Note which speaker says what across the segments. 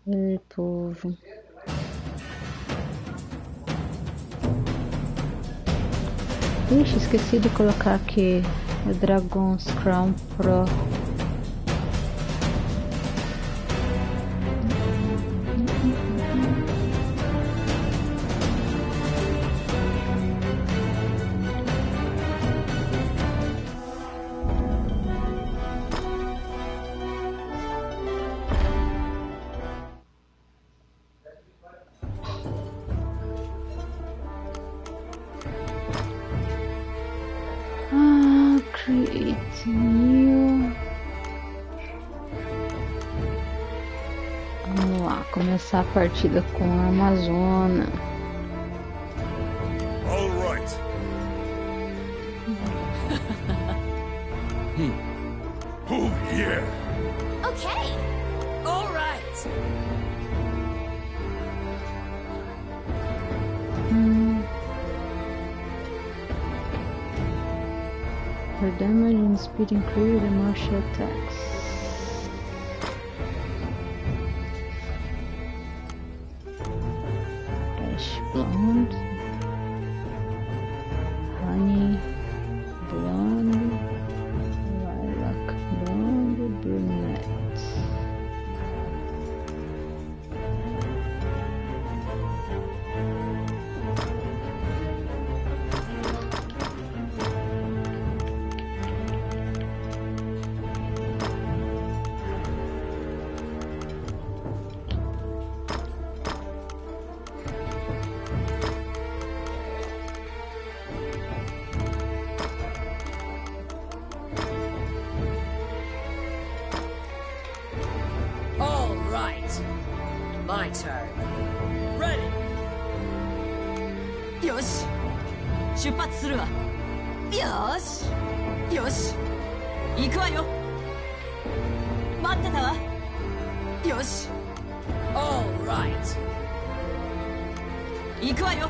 Speaker 1: Ei, povo. Ixi, esqueci de colocar aqui o Dragon's Crown Pro. Create new. Vamos lá, começar a partida com a Amazona.
Speaker 2: All right. Oh yeah.
Speaker 3: Okay. All right.
Speaker 1: Her damage and speed include the martial attacks. Ash blonde, honey blonde, lilac blonde, brunette.
Speaker 3: My turn. Ready. よし。出発するわ。よし。よし。行くわよ。待ってたわ。よし。All right. 行くわよ。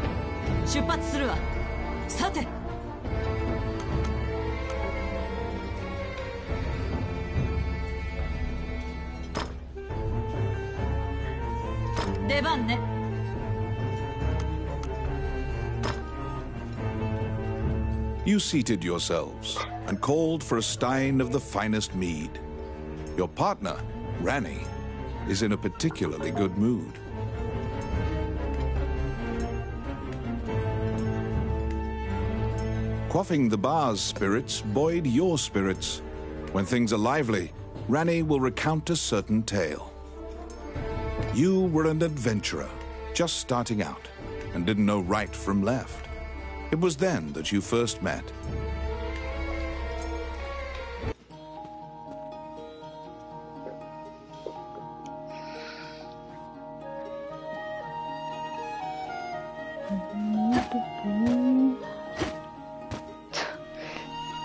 Speaker 3: 出発するわ。さて。出番ね。
Speaker 2: You seated yourselves and called for a stein of the finest mead. Your partner, Rani, is in a particularly good mood. Quaffing the bar's spirits buoyed your spirits. When things are lively, Rani will recount a certain tale. You were an adventurer, just starting out, and didn't know right from left. It was then that you first met.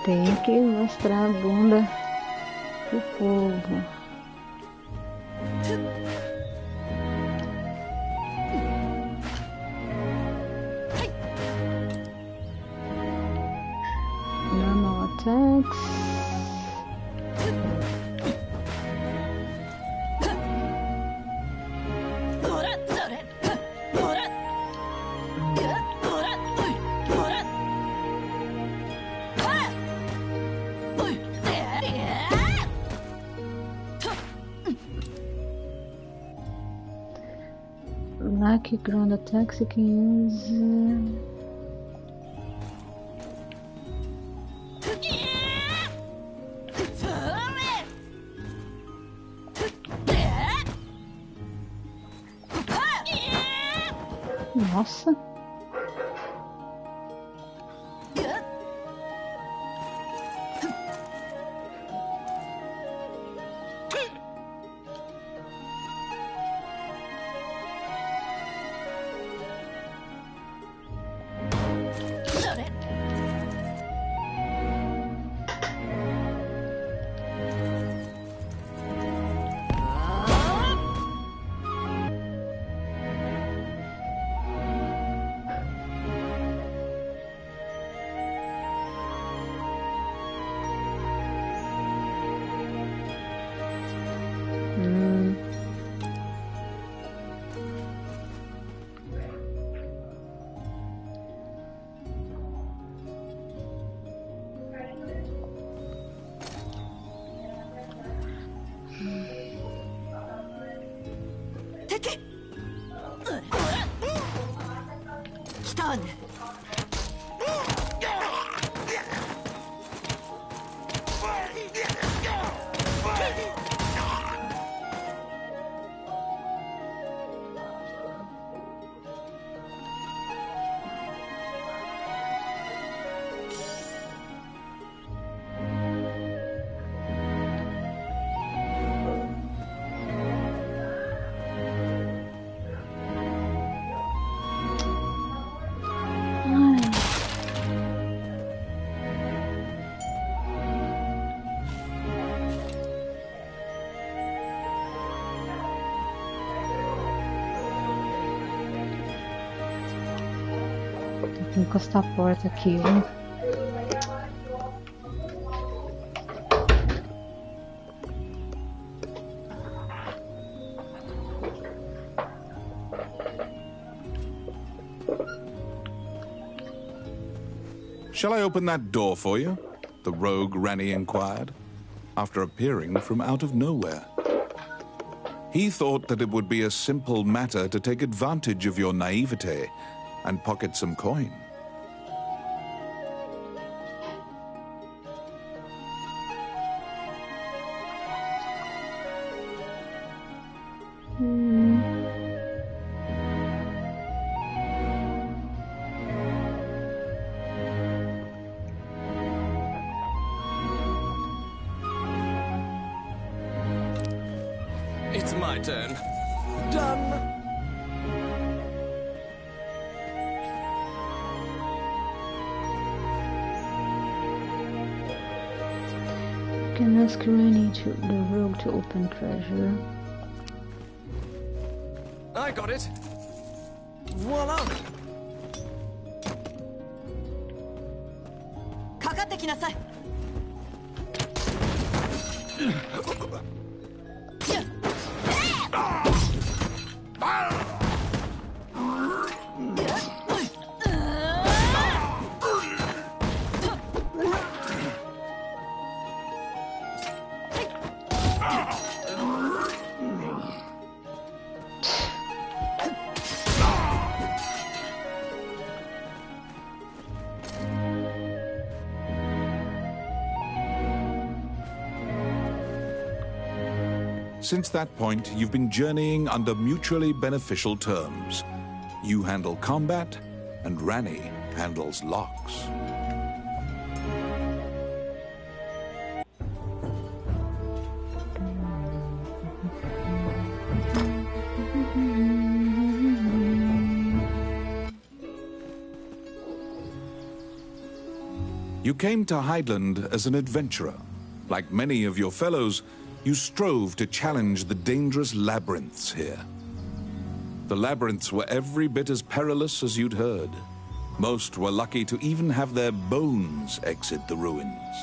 Speaker 1: Tem que mostrar a bunda pro povo. Normal attacks. Lucky ground attacks you can use. Nossa.
Speaker 3: 撃来たわね。
Speaker 1: Tem que encostar a porta aqui, viu?
Speaker 2: Shall I open that door for you? The rogue Rani inquired, after appearing from out of nowhere. He thought that it would be a simple matter to take advantage of your naivete and pocket some coin.
Speaker 4: It's my turn. Done.
Speaker 1: Can ask Rani to the rogue to open treasure.
Speaker 4: I got it. Voila.
Speaker 3: かかってきなさい。
Speaker 2: Since that point, you've been journeying under mutually beneficial terms. You handle combat, and Rani handles locks. You came to Highland as an adventurer. Like many of your fellows, you strove to challenge the dangerous labyrinths here. The labyrinths were every bit as perilous as you'd heard. Most were lucky to even have their bones exit the ruins.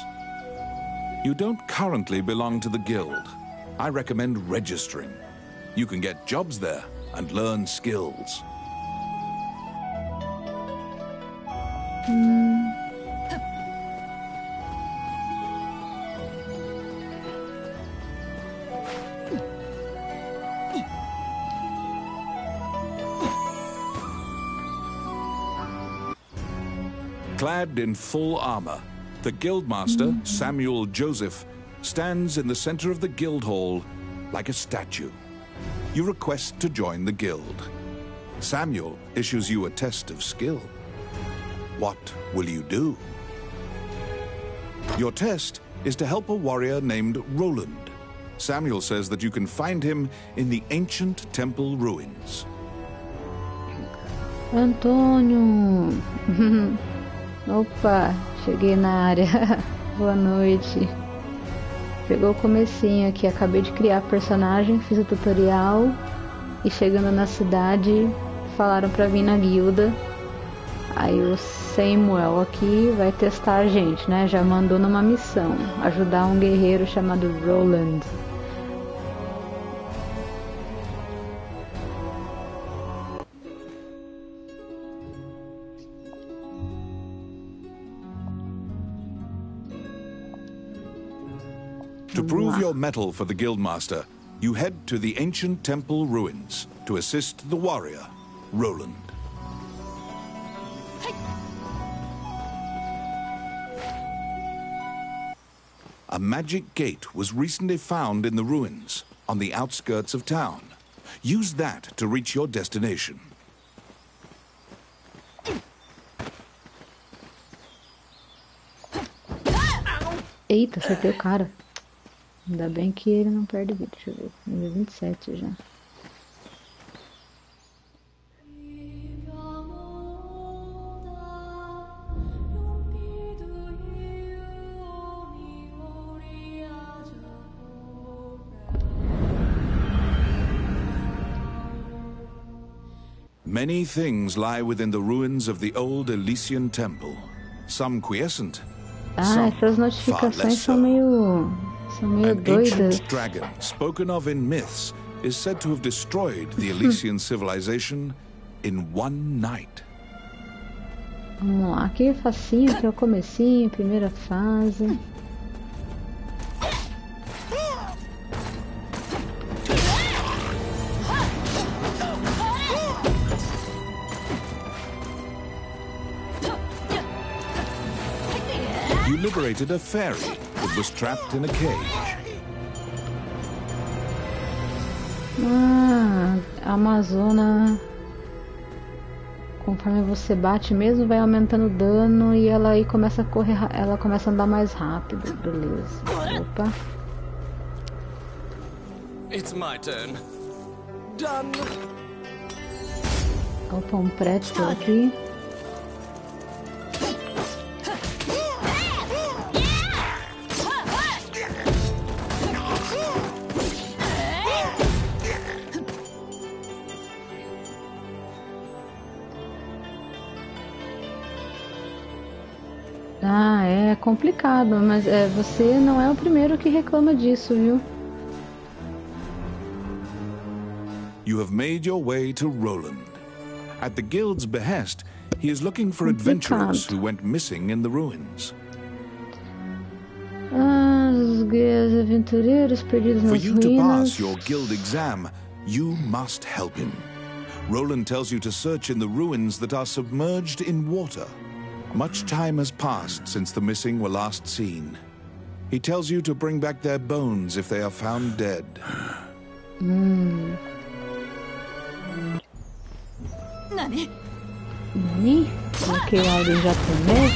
Speaker 2: You don't currently belong to the guild. I recommend registering. You can get jobs there and learn skills. Clad in full armor, the guildmaster, Samuel Joseph, stands in the center of the guild hall like a statue. You request to join the guild. Samuel issues you a test of skill. What will you do? Your test is to help a warrior named Roland. Samuel says that you can find him in the ancient temple ruins.
Speaker 1: Antônio! Opa, cheguei na área. Boa noite. Pegou o comecinho aqui, acabei de criar personagem, fiz o tutorial e chegando na cidade falaram pra vir na guilda. Aí o Samuel aqui vai testar a gente, né? Já mandou numa missão, ajudar um guerreiro chamado Roland.
Speaker 2: To prove your mettle for the guildmaster, You head to the ancient temple ruins to assist the warrior, Roland. A magic gate was recently found in the ruins, on the outskirts of town. Use that to reach your destination.
Speaker 1: Eita, acertei o cara. Ainda bem que ele não perde vida. Deixa eu ver. Nível 27 já.
Speaker 2: Many things lie within the ruins of the old Elysian temple. Some quiescent.
Speaker 1: Essas notificações são meio
Speaker 2: An
Speaker 1: doidas.
Speaker 2: ancient dragon, spoken of in myths, is said to have destroyed the Elysian civilization in one night.
Speaker 1: Vamos lá, aqui é facinho, aqui é o comecinho, primeira fase.
Speaker 2: You liberated a fairy that was trapped in a cage.
Speaker 1: A Amazona, conforme você bate mesmo, vai aumentando o dano e ela aí começa a correr, ela começa a andar mais rápido, beleza. Opa.
Speaker 4: It's my turn. Done.
Speaker 1: Opa, um pretzel aqui. É complicado, mas você não é o primeiro que reclama disso, viu?
Speaker 2: You have made your way to Roland. At the guild's behest, he is looking for adventurers who went missing in the ruins.
Speaker 1: Os aventureiros perdidos nas ruínas.
Speaker 2: For you to pass your guild exam, you must help him. Roland tells you to search in the ruins that are submerged in water. Much time has passed since the missing were last seen. He tells you to bring back their bones if they are found dead.
Speaker 3: Nani?
Speaker 1: Coloquei o áudio em japonês.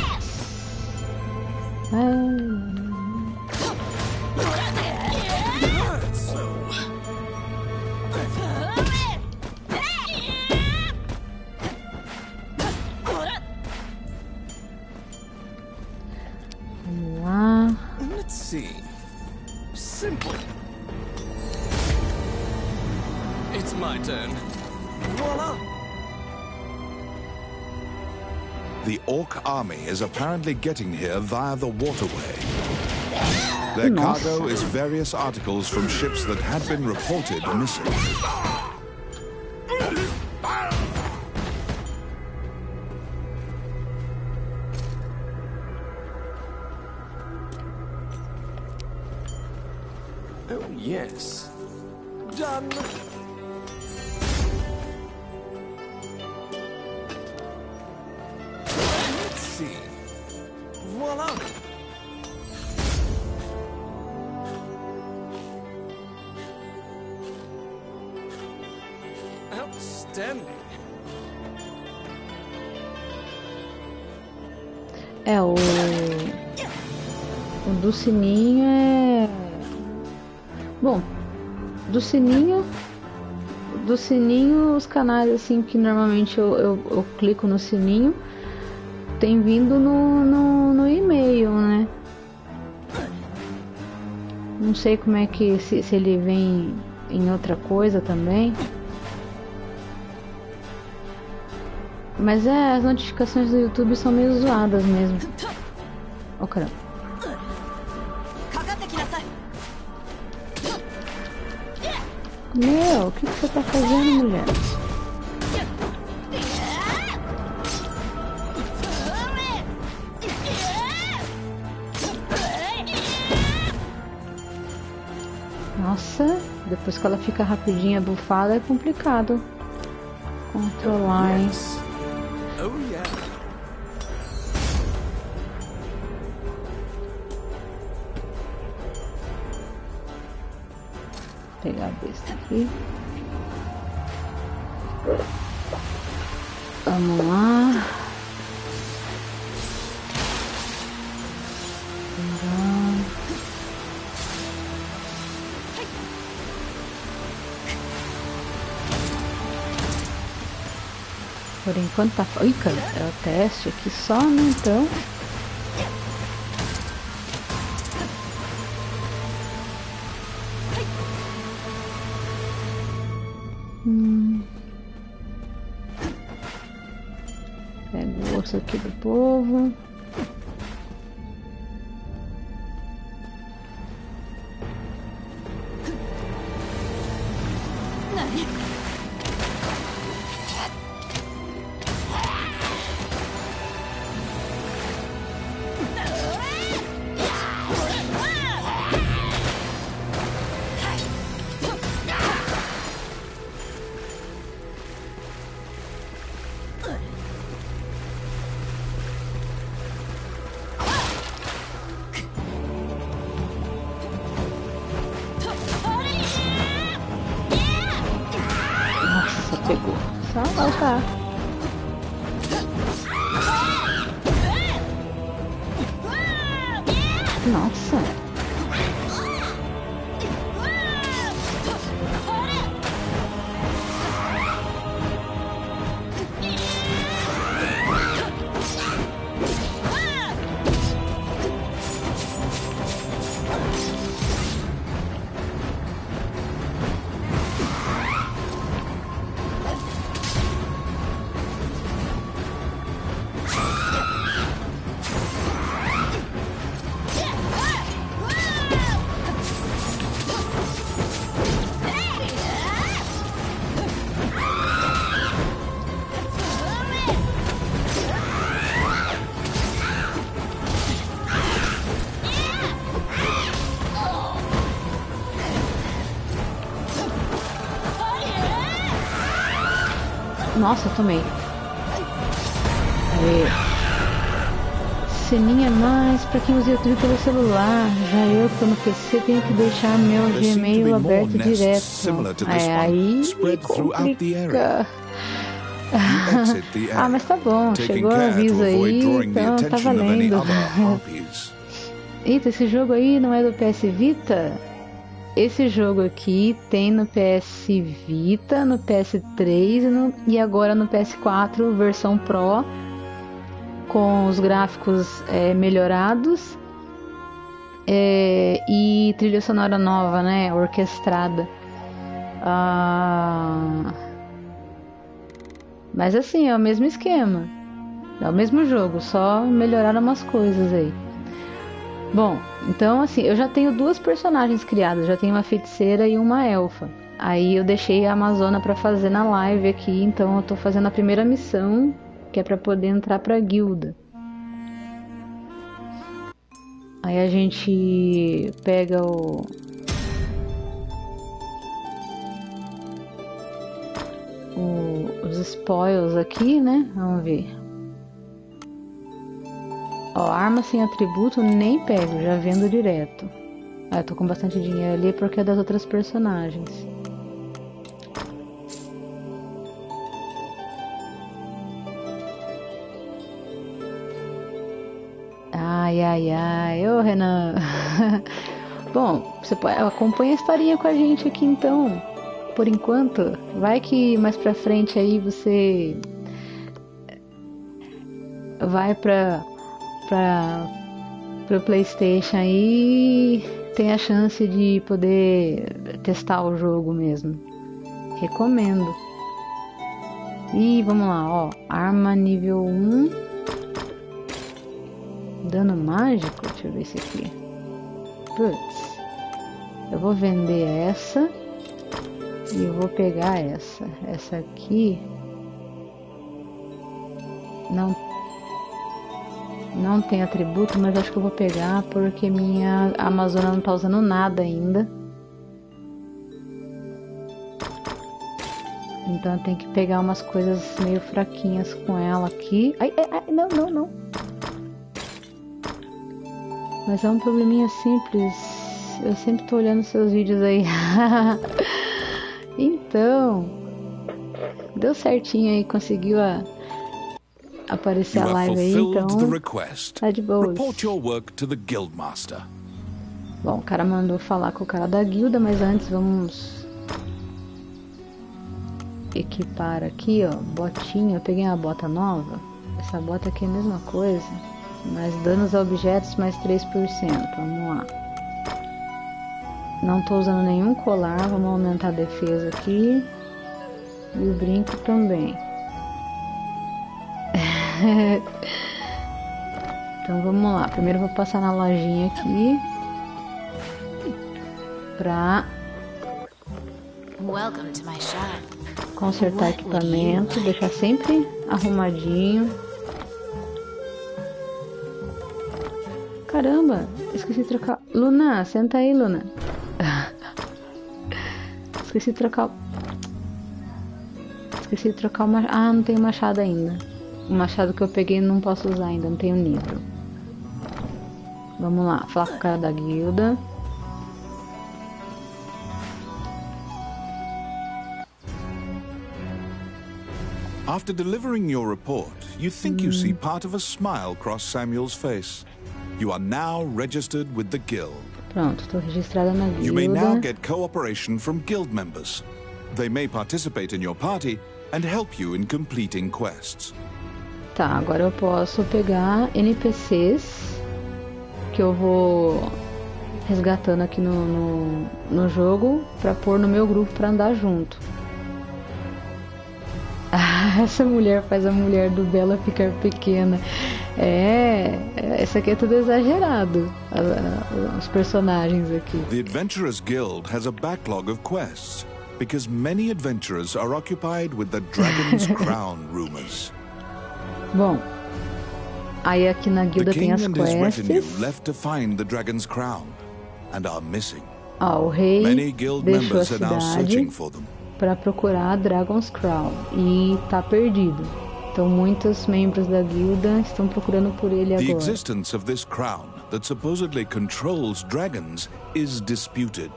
Speaker 1: Vamos lá.
Speaker 4: Let's see. Simple. It's my turn. Voila!
Speaker 2: The Orc army is apparently getting here via the waterway. Their cargo is various articles from ships that had been reported missing.
Speaker 4: Oh, yes. Done. Let's see. Voila! Outstanding.
Speaker 1: O do sininho é... Bom, do sininho, os canais assim que normalmente eu clico no sininho, tem vindo no e-mail, né? Não sei como é que, se ele vem em outra coisa também. Mas as notificações do YouTube são meio zoadas mesmo. Ó, caramba. Meu, o que você tá fazendo, mulher? Nossa, depois que ela fica rapidinha bufada é complicado controlar, hein?
Speaker 4: Yes. Oh yeah.
Speaker 1: Vou pegar a besta aqui. Vamos lá. Por enquanto tá... Ui, cara, é o teste aqui só, né, então... Pega o osso aqui do povo. Pegou. Só voltar. Nossa. Nossa, tomei. Ceninha mais pra quem usa YouTube pelo celular. Já eu que tô no PC tenho que deixar meu Gmail aberto direto. Aí complica. Ah, mas tá bom. Chegou o aviso aí, então tá valendo. Eita, esse jogo aí não é do PS Vita? Esse jogo aqui tem no PS Vita, no PS3 e agora no PS4 versão Pro, com os gráficos melhorados e trilha sonora nova, né, orquestrada. Mas assim, é o mesmo esquema, é o mesmo jogo, só melhoraram umas coisas aí. Bom, então assim, eu já tenho duas personagens criadas, já tenho uma feiticeira e uma elfa. Aí eu deixei a Amazona pra fazer na live aqui, então eu tô fazendo a primeira missão, que é pra poder entrar pra guilda. Aí a gente pega os spoils aqui, né? Vamos ver. Ó, arma sem atributo nem pego, já vendo direto. Eu tô com bastante dinheiro ali porque é das outras personagens. Ai, ô Renan. Bom, você acompanha a historinha com a gente aqui então, por enquanto. Vai que mais pra frente aí você vai pro PlayStation aí, tem a chance de poder testar o jogo mesmo. Recomendo. E vamos lá, ó, arma nível 1, dano mágico, deixa eu ver esse aqui. Putz, eu vou vender essa e eu vou pegar essa aqui não tem atributo, mas acho que eu vou pegar porque minha Amazona não tá usando nada ainda. Então eu tenho que pegar umas coisas meio fraquinhas com ela aqui. Ai, não. Mas é um probleminha simples. Eu sempre tô olhando seus vídeos aí. Então, deu certinho aí, conseguiu aparecer a live aí, então tá de boa. Bom, o cara mandou falar com o cara da guilda, mas antes vamos equipar aqui, ó, botinha. Eu peguei uma bota nova. Essa bota aqui é a mesma coisa, mas danos a objetos mais 3%. Vamos lá. Não tô usando nenhum colar, vamos aumentar a defesa aqui. E o brinco também. Então vamos lá. Primeiro eu vou passar na lojinha aqui pra consertar equipamento, deixar sempre arrumadinho. Caramba, esqueci de trocar. Luna, senta aí, Luna. Esqueci de trocar o machado. Ah, não tenho machado ainda. O machado que eu peguei não posso usar ainda, não tenho nível. Vamos lá, falar com o cara da guilda.
Speaker 2: After delivering your report, you think you see part of a smile cross Samuel's face. You are now registered with the guild.
Speaker 1: Pronto, estou registrada na guilda.
Speaker 2: You may now get cooperation from guild members. They may participate in your party and help you in completing quests.
Speaker 1: Tá, agora eu posso pegar NPCs que eu vou resgatando aqui no jogo pra pôr no meu grupo pra andar junto. Ah, essa mulher faz a mulher do Bela ficar pequena. Essa aqui é tudo exagerado. Os personagens aqui.
Speaker 2: The Adventurers Guild has a backlog of quests because many adventurers are occupied with the Dragon's Crown rumors.
Speaker 1: Bom, aí aqui na guilda tem as quests.
Speaker 2: Left to find the Dragon's Crown and are missing.
Speaker 1: O rei
Speaker 2: Many guild
Speaker 1: deixou a
Speaker 2: members are now searching for them.
Speaker 1: Para procurar a Dragon's Crown e tá perdido. Então muitos membros da guilda estão procurando por ele agora.
Speaker 2: The existence of this crown that supposedly controls dragons is disputed,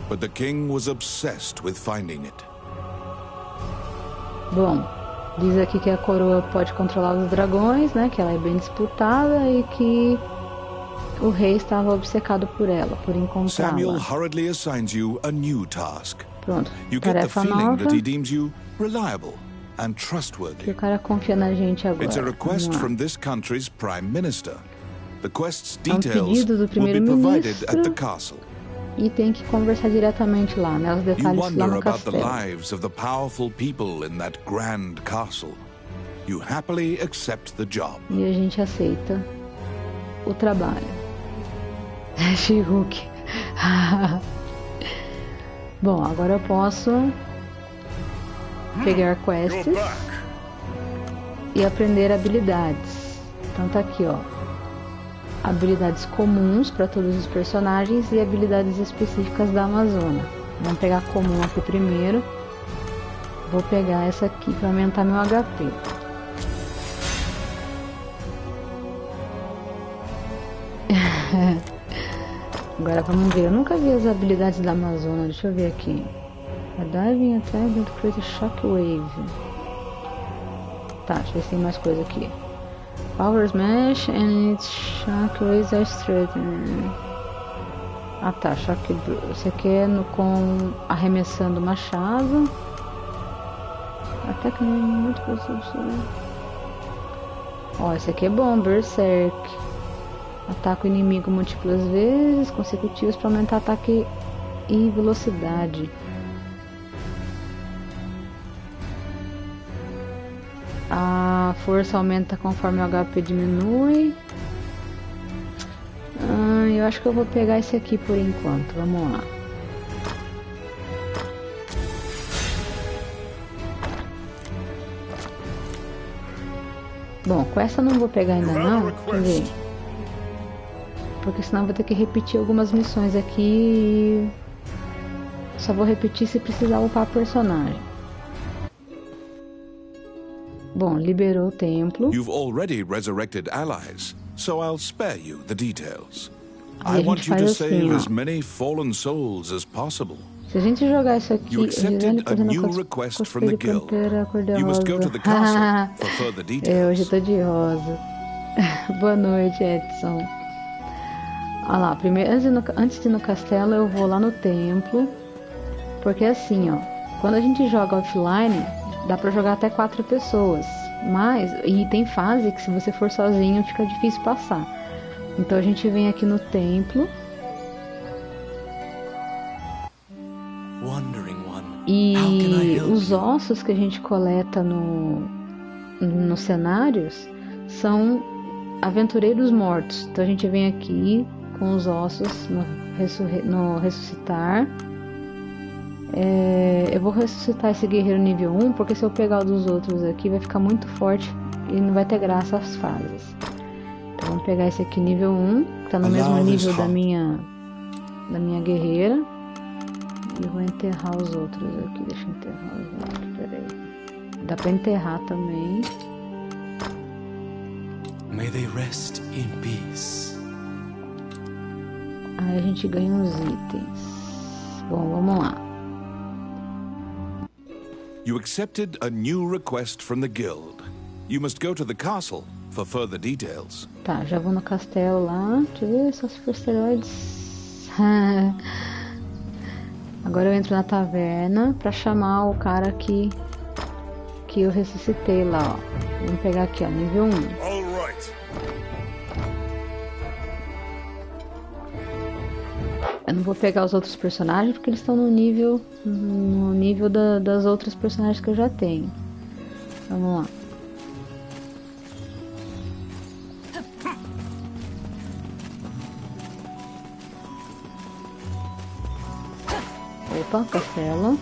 Speaker 2: but the king was obsessed with finding it.
Speaker 1: Bom, diz aqui que a coroa pode controlar os dragões, né? Que ela é bem disputada e que o rei estava obcecado por ela, por encontrá-la.
Speaker 2: Samuel hurriedly assigns you a new task.
Speaker 1: Pronto,
Speaker 2: You get the
Speaker 1: tarefa
Speaker 2: feeling
Speaker 1: nova.
Speaker 2: that he deems you reliable and trustworthy.
Speaker 1: Que o cara confia na gente agora.
Speaker 2: It's a request from this country's prime minister. The quest's
Speaker 1: É um
Speaker 2: details
Speaker 1: pedido do
Speaker 2: will be provided
Speaker 1: primeiro-ministro
Speaker 2: at the castle.
Speaker 1: e tem que conversar diretamente lá, né? Os
Speaker 2: You
Speaker 1: detalhes lá
Speaker 2: wonder
Speaker 1: no
Speaker 2: about the
Speaker 1: castelo.
Speaker 2: lives of the powerful people in that grand castle. You happily accept the job.
Speaker 1: E a gente aceita o trabalho. She-Hulk. Bom, agora eu posso pegar quests e aprender habilidades. Então tá aqui, ó. Habilidades comuns para todos os personagens e habilidades específicas da Amazônia. Vamos pegar a comum aqui primeiro. Vou pegar essa aqui para aumentar meu HP. Agora vamos ver. Eu nunca vi as habilidades da Amazônia. Deixa eu ver aqui. A Diving Attack and Create a Shockwave. Tá, deixa eu ver se tem mais coisa aqui. Power Smash and its Shockwaves are straightened. Ah tá, Shock. Esse aqui é com arremessando o machado. Ataque muito possível. Ó, esse aqui é bom, Berserk. Ataca o inimigo múltiplas vezes consecutivas para aumentar ataque e velocidade. A força aumenta conforme o HP diminui. Eu acho que eu vou pegar esse aqui por enquanto. Vamos lá. Bom, com essa eu não vou pegar ainda não. Deixa eu ver. Porque senão eu vou ter que repetir algumas missões aqui. Só vou repetir se precisar upar personagem. Bom, liberou o templo.
Speaker 2: You've already resurrected allies, so I'll spare you the details.
Speaker 1: Aí
Speaker 2: I
Speaker 1: a
Speaker 2: want
Speaker 1: gente
Speaker 2: you to
Speaker 1: faz
Speaker 2: save
Speaker 1: assim,
Speaker 2: as
Speaker 1: ó.
Speaker 2: many fallen souls as possible.
Speaker 1: Se a gente jogar isso aqui...
Speaker 2: You accepted a new request from the guild. You must go to the castle for further
Speaker 1: Hoje eu
Speaker 2: details.
Speaker 1: tô de rosa. Boa noite, Edson. Olha lá, primeiro, antes de ir no castelo, eu vou lá no templo. Porque assim, ó, quando a gente joga offline, dá pra jogar até 4 pessoas. E tem fase que se você for sozinho fica difícil passar. Então a gente vem aqui no templo. E os ossos que a gente coleta nos cenários são aventureiros mortos. Então a gente vem aqui com os ossos no ressuscitar. Eu vou ressuscitar esse guerreiro nível 1, porque se eu pegar o dos outros aqui vai ficar muito forte e não vai ter graça as fases. Então vamos pegar esse aqui nível 1, que tá no mesmo nível da minha guerreira. E vou enterrar os outros aqui. Deixa eu enterrar os outros, peraí. Dá pra enterrar também.
Speaker 4: May they rest in peace.
Speaker 1: Aí a gente ganha uns itens. Bom, vamos lá.
Speaker 2: You accepted a new request from the guild. You must go to the castle for further details.
Speaker 1: Tá, já vou no castelo lá. Deixa eu ver, só se for esteroides. Agora eu entro na taverna pra chamar o cara que eu ressuscitei lá, ó. Vamos pegar aqui, ó, nível 1. Eu não vou pegar os outros personagens porque eles estão no nível das outras personagens que eu já tenho. Vamos lá. Opa, castelo.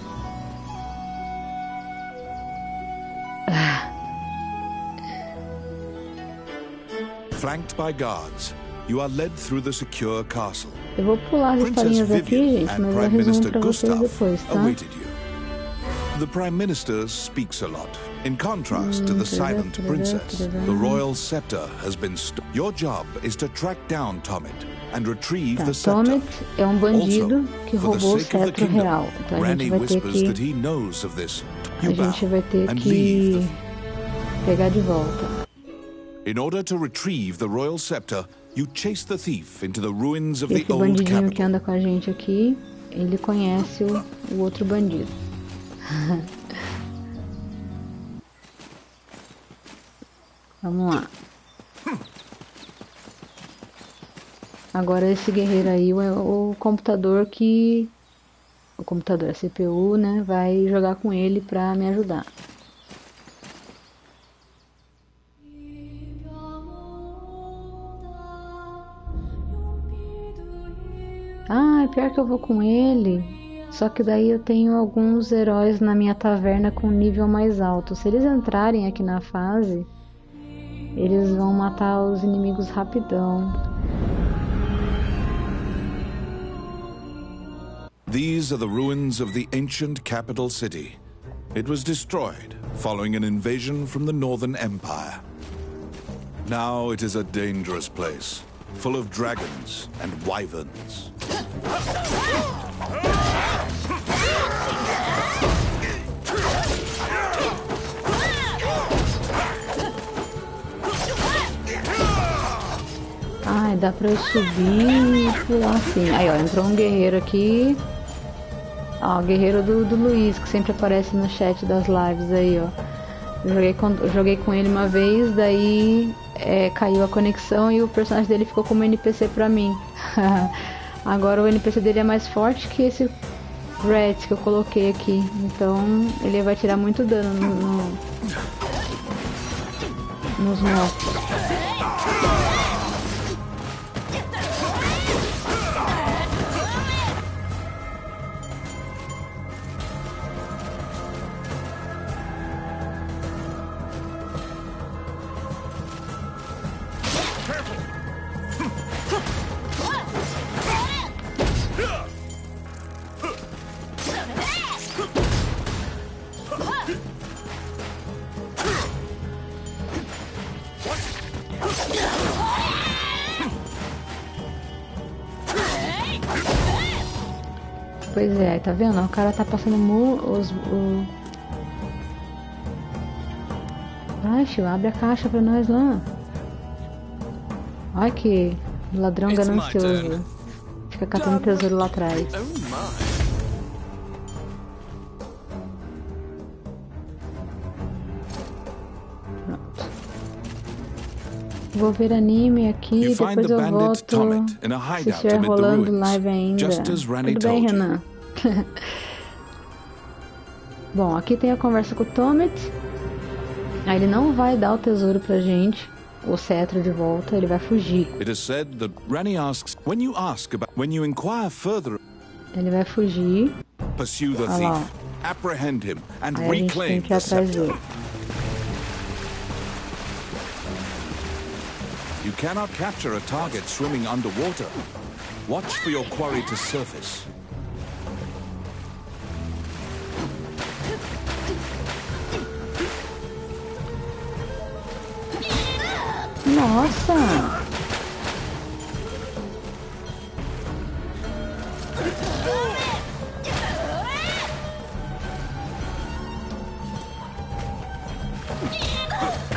Speaker 2: Flanked by guards, you are led through the secure castle.
Speaker 1: Eu vou pular as historinhas aqui, gente, mas eu resumo pra vocês depois, tá?
Speaker 2: Awaited you. The Prime Minister speaks a lot. In contrast to the silent princess, the royal scepter has been Your job is to track down Tomit and retrieve the scepter.
Speaker 1: Tomit é um bandido que
Speaker 2: for the
Speaker 1: roubou o
Speaker 2: sake of the
Speaker 1: cetro
Speaker 2: kingdom,
Speaker 1: real. Então a
Speaker 2: Rani
Speaker 1: gente vai ter
Speaker 2: whispers that
Speaker 1: que
Speaker 2: he knows of this.
Speaker 1: a
Speaker 2: You bow
Speaker 1: gente vai ter
Speaker 2: and
Speaker 1: que
Speaker 2: leave
Speaker 1: pegar de volta.
Speaker 2: In order to retrieve the royal scepter, you chase the thief into the ruins of the
Speaker 1: Esse
Speaker 2: old
Speaker 1: bandidinho que
Speaker 2: capital.
Speaker 1: anda com a gente aqui, ele conhece o outro bandido. Vamos lá. Agora esse guerreiro aí é o computador que... O computador, a CPU, né? Vai jogar com ele pra me ajudar. Ah, é pior que eu vou com ele. Só que daí eu tenho alguns heróis na minha taverna com nível mais alto. Se eles entrarem aqui na fase, eles vão matar os inimigos rapidão.
Speaker 2: These are the ruins of the ancient capital city. It was destroyed following an invasion from the Northern Empire. Now it is a dangerous place, full of dragons and wyverns.
Speaker 1: Ai, dá pra eu subir e pular assim. Aí, ó, entrou um guerreiro aqui. Ó, o guerreiro do Luiz, que sempre aparece no chat das lives aí, ó. Eu joguei com ele uma vez, daí caiu a conexão e o personagem dele ficou como NPC pra mim. Agora o NPC dele é mais forte que esse Rat que eu coloquei aqui. Então ele vai tirar muito dano nos mortos. Pois é, aí tá vendo? O cara tá passando Vai, tio, abre a caixa pra nós lá. Olha que ladrão ganancioso. Fica catando tesouro lá atrás. Pronto. Vou ver anime aqui, depois eu volto. Se estiver rolando live ainda. Tudo bem, Renan? Bom, aqui tem a conversa com o Tomet. Aí ele não vai dar o tesouro pra gente, o cetro de volta, ele vai fugir.
Speaker 2: It is said that Rani asks, when you inquire further,
Speaker 1: ele vai fugir.
Speaker 2: Pursue the thief, apprehend him, and
Speaker 1: aí
Speaker 2: reclaim
Speaker 1: the scepter.
Speaker 2: You cannot capture a target swimming underwater. Watch for your quarry to surface.
Speaker 1: Nossa!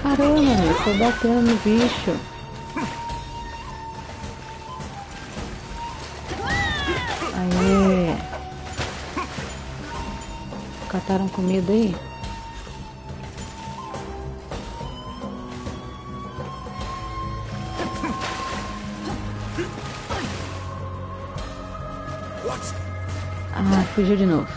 Speaker 1: Caramba, meu, tô batendo no bicho. Aê! Cataram comida aí? Ah, fugiu de novo.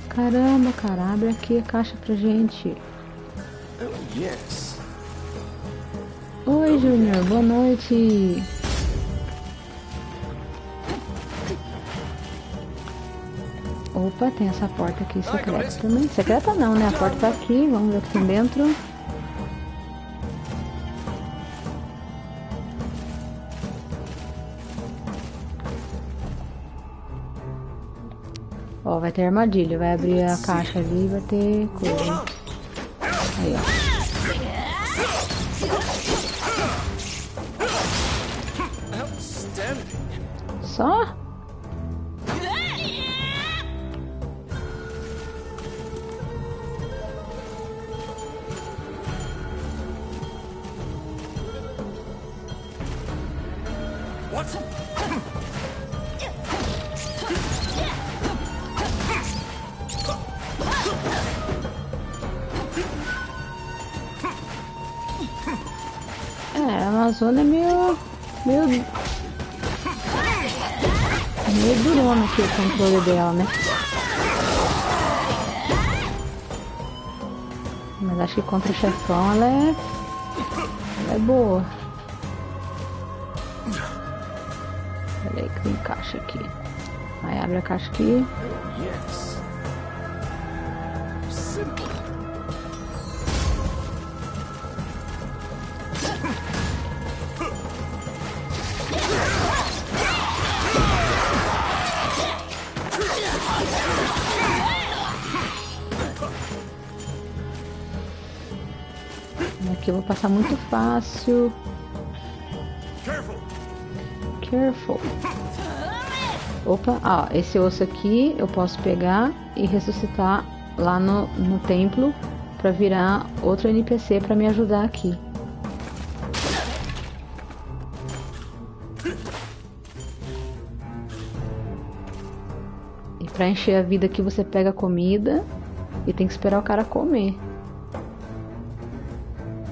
Speaker 1: Caramba, cara, abre aqui a caixa pra gente. Oi, Júnior, boa noite. Opa, tem essa porta aqui secreta também. Secreta não, né? A porta tá aqui, vamos ver o que tem dentro. Ó, vai ter armadilha, vai abrir a caixa ali e vai ter coisa. Aí, ó. Só? A Amazônia é meio durona aqui o controle dela, né? Mas acho que contra o chefão ela é boa. Peraí que tem caixa aqui. Aí abre a caixa aqui. Aqui eu vou passar muito fácil. Careful. Opa, esse osso aqui eu posso pegar e ressuscitar lá no templo para virar outro NPC para me ajudar aqui. E para encher a vida aqui você pega comida e tem que esperar o cara comer.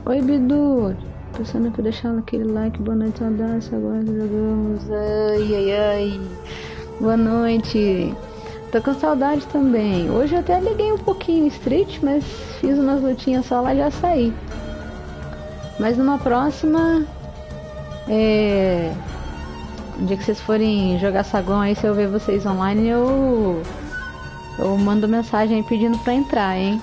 Speaker 1: Oi, Bidu! Pensando pra deixar aquele like, boa noite, abraço, agora jogamos. Ai. Boa noite. Tô com saudade também. Hoje eu até liguei um pouquinho Street, mas fiz umas lutinhas só lá e já saí. Mas numa próxima, um dia que vocês forem jogar Sagon aí, se eu ver vocês online, eu mando mensagem aí pedindo pra entrar, hein?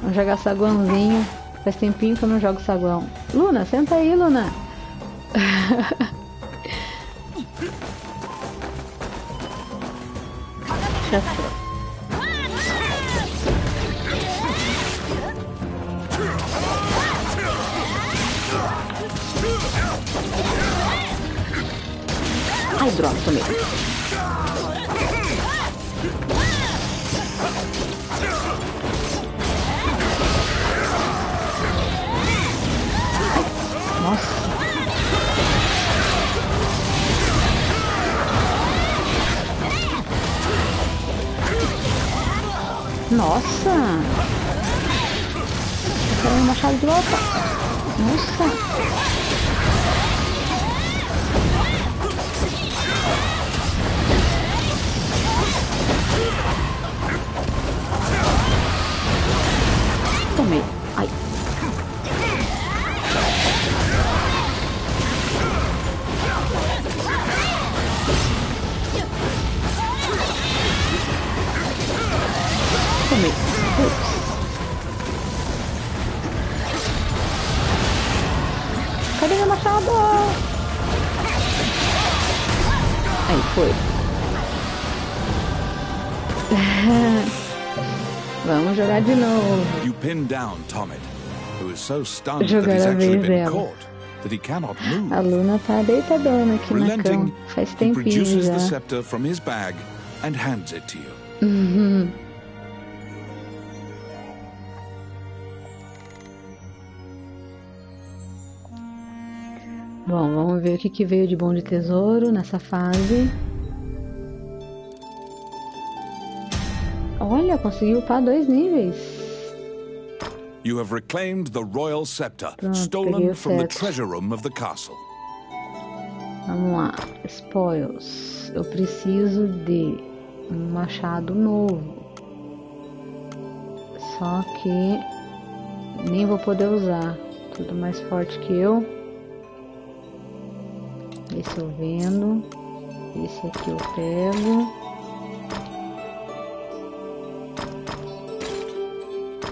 Speaker 1: Vamos jogar Sagonzinho. Faz tempinho que eu não jogo Saguão. Luna, senta aí, Luna. Ai, droga, tomei. Nossa. Nossa. Eu quero um machado de volta. Nossa. Tomei. Ai. Tomei. Ups. Cadê meu machado? Aí, foi. Vamos jogar de novo.
Speaker 2: You pin down Tomid, who is so stunned that he's actually been caught that he cannot move.
Speaker 1: A Luna tá deitadona aqui na cama. Faz
Speaker 2: He
Speaker 1: tempinho
Speaker 2: produces
Speaker 1: já.
Speaker 2: the scepter from his bag and hands it to you.
Speaker 1: Uhum. Bom, vamos ver o que veio de bom de tesouro nessa fase. Olha, conseguiu upar 2 níveis.
Speaker 2: You have reclaimed the royal scepter,
Speaker 1: Pronto, peguei
Speaker 2: stolen
Speaker 1: o
Speaker 2: from the
Speaker 1: cetro.
Speaker 2: treasure room of the castle.
Speaker 1: Vamos lá. Spoils. Eu preciso de um machado novo. Só que nem vou poder usar. Tudo mais forte que eu. Esse eu vendo. Esse aqui eu pego.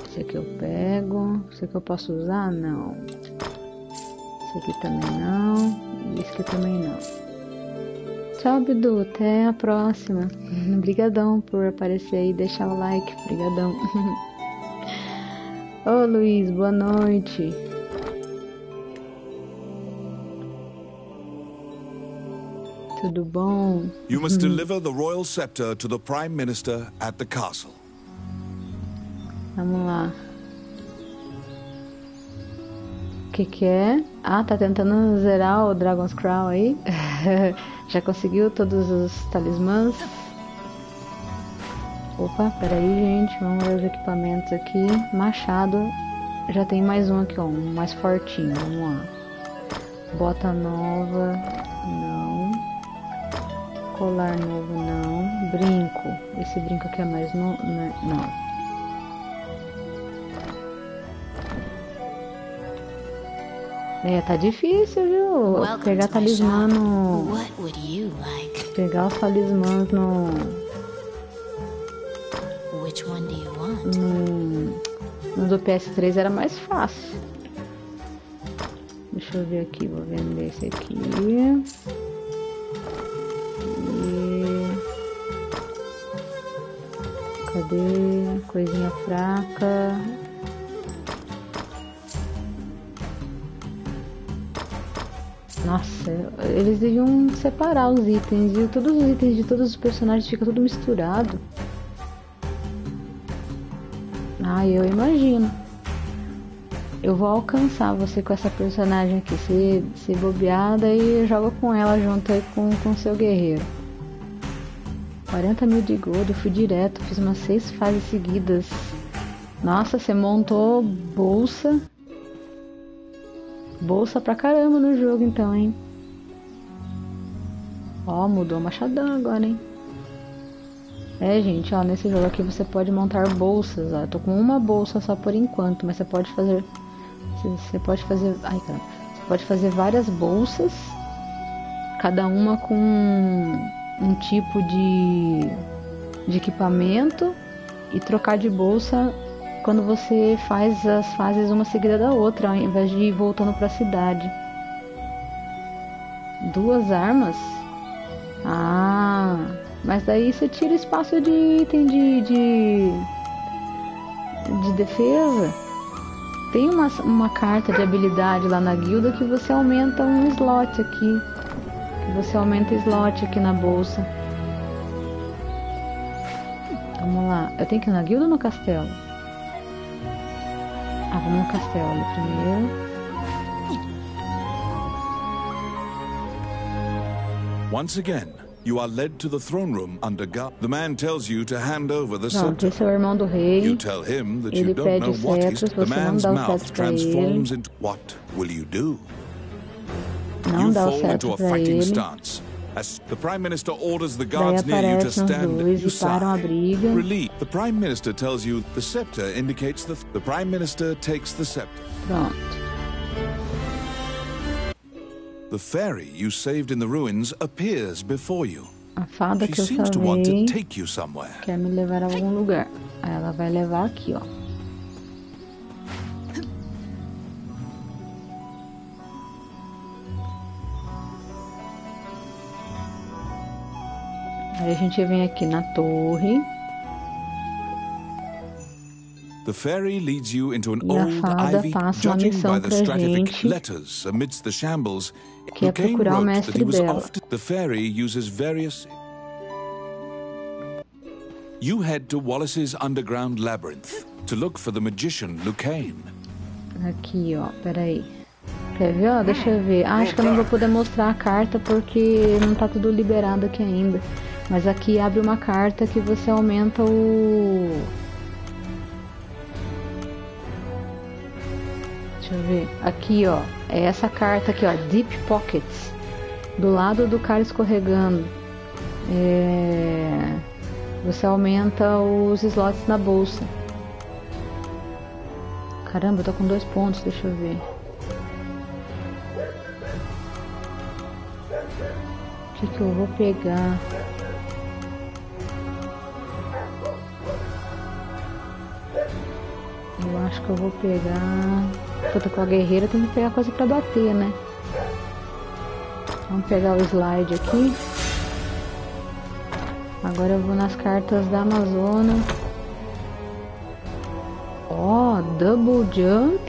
Speaker 1: Esse aqui eu pego. Esse aqui eu posso usar? Não. Esse aqui também não. E esse aqui também não. Tchau, Bidu. Até a próxima. Obrigadão por aparecer aí e deixar o like. Obrigadão. Ô, Luiz. Boa noite. Tudo bom?
Speaker 2: You must deliver the royal scepter to the Prime Minister at the castle.
Speaker 1: Vamos lá. O que é? Ah, tá tentando zerar o Dragon's Crown aí. Já conseguiu todos os talismãs? Opa, peraí, gente. Vamos ver os equipamentos aqui. Machado. Já tem mais um aqui, ó. Um mais fortinho. Vamos lá. Bota nova. Não. Colar novo, não. Brinco. Esse brinco aqui é mais novo. Não. É, tá difícil, viu? Pegar talismã no... Pegar os talismãs no... No do PS3 era mais fácil. Deixa eu ver aqui, vou vender esse aqui. Cadê? Coisinha fraca. Nossa, eles deviam separar os itens, viu? Todos os itens de todos os personagens ficam tudo misturado. Ah, eu imagino. Eu vou alcançar você com essa personagem aqui. Se bobeada e joga com ela junto aí com o seu guerreiro. 40 mil de gold, eu fui direto, fiz umas 6 fases seguidas. Nossa, você montou bolsa. Bolsa pra caramba no jogo então, hein? Ó, mudou o machadão agora, hein? É, gente, ó, nesse jogo aqui você pode montar bolsas, ó. Eu tô com uma bolsa só por enquanto, mas você pode fazer... Você pode fazer... Ai, caramba. Você pode fazer várias bolsas, cada uma com um tipo de equipamento, e trocar de bolsa quando você faz as fases uma seguida da outra, ao invés de ir voltando pra cidade. 2 armas? Ah, mas daí você tira espaço de item de defesa. Tem uma carta de habilidade lá na guilda que você aumenta um slot aqui. você aumenta slot aqui na bolsa. Vamos lá. Eu tenho que ir na guilda ou no castelo? Ah, vamos no castelo ali primeiro.
Speaker 2: Once again, you are led to the throne room under guard. The man tells you to hand over the
Speaker 1: Pronto,
Speaker 2: scepter.
Speaker 1: esse é o irmão do rei.
Speaker 2: You tell him that
Speaker 1: Ele
Speaker 2: you don't
Speaker 1: pede
Speaker 2: know
Speaker 1: o
Speaker 2: what
Speaker 1: cetro,
Speaker 2: is.
Speaker 1: se
Speaker 2: The
Speaker 1: você não
Speaker 2: man's
Speaker 1: dá o
Speaker 2: mouth
Speaker 1: cetro pra
Speaker 2: transforms
Speaker 1: ele.
Speaker 2: into. What will you do?
Speaker 1: Não
Speaker 2: You
Speaker 1: dá o
Speaker 2: fall into
Speaker 1: cetro
Speaker 2: a
Speaker 1: pra
Speaker 2: fighting
Speaker 1: ele.
Speaker 2: stance. As the Prime Minister orders the
Speaker 1: Daí
Speaker 2: guards near you to
Speaker 1: aparecem os
Speaker 2: stand,
Speaker 1: dois
Speaker 2: you
Speaker 1: e param a
Speaker 2: sigh.
Speaker 1: briga.
Speaker 2: Relief. The Prime Minister tells you the scepter indicates the Prime Minister takes the scepter.
Speaker 1: Pronto.
Speaker 2: The fairy you saved in the ruins appears before you.
Speaker 1: A fada
Speaker 2: She
Speaker 1: que eu
Speaker 2: seems to want to
Speaker 1: salvei
Speaker 2: take you somewhere.
Speaker 1: quer me levar a algum lugar. Aí ela vai levar aqui, ó. Aí a gente vem aqui na torre.
Speaker 2: The fairy leads you into an
Speaker 1: E a
Speaker 2: old
Speaker 1: fada
Speaker 2: ivy,
Speaker 1: passa uma
Speaker 2: judging by
Speaker 1: missão
Speaker 2: the
Speaker 1: pra
Speaker 2: stratific
Speaker 1: gente,
Speaker 2: letters amidst the shambles.
Speaker 1: que é
Speaker 2: Kane
Speaker 1: procurar o
Speaker 2: wrote that
Speaker 1: mestre
Speaker 2: he was
Speaker 1: dela.
Speaker 2: often. The fairy uses various. You head to Wallace's underground labyrinth to look for the magician Kane.
Speaker 1: Aqui, ó, peraí. Quer ver, ó? Deixa eu ver. Ah, acho que eu não vou poder mostrar a carta porque não tá tudo liberado aqui ainda. Mas aqui abre uma carta que você aumenta o... Deixa eu ver. Aqui, ó. É essa carta aqui, ó. Deep Pockets. Do lado do cara escorregando. Você aumenta os slots na bolsa. Caramba, eu tô com 2 pontos. Deixa eu ver. O que eu vou pegar? Eu acho que eu vou pegar... Puta, com a guerreira tem que pegar coisa pra bater, né? Vamos pegar o slide aqui. Agora eu vou nas cartas da Amazônia. Ó, double jump.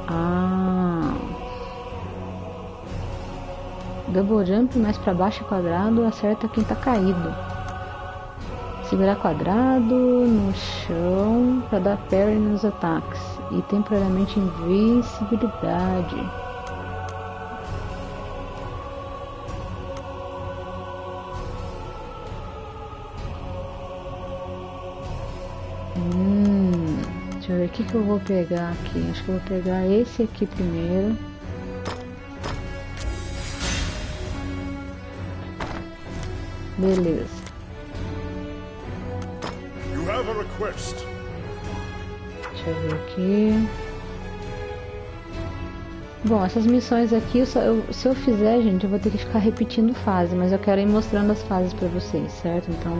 Speaker 1: Ah. Double jump mais pra baixo quadrado acerta quem tá caído. Segurar quadrado no chão para dar parry nos ataques. E temporariamente invencibilidade. Deixa eu ver o que eu vou pegar aqui. Acho que eu vou pegar esse aqui primeiro. Beleza. Deixa eu ver aqui. Bom, essas missões aqui, se eu fizer, gente, eu vou ter que ficar repetindo fase, mas eu quero ir mostrando as fases pra vocês, certo? Então,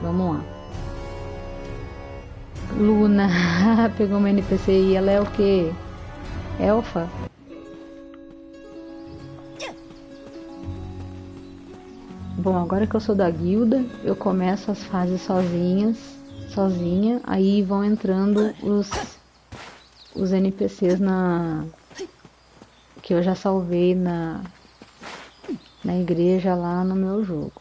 Speaker 1: vamos lá. Luna, pegou uma NPC e ela é o que? Elfa? Bom, agora que eu sou da guilda, eu começo as fases sozinha, aí vão entrando os NPCs que eu já salvei na igreja lá no meu jogo.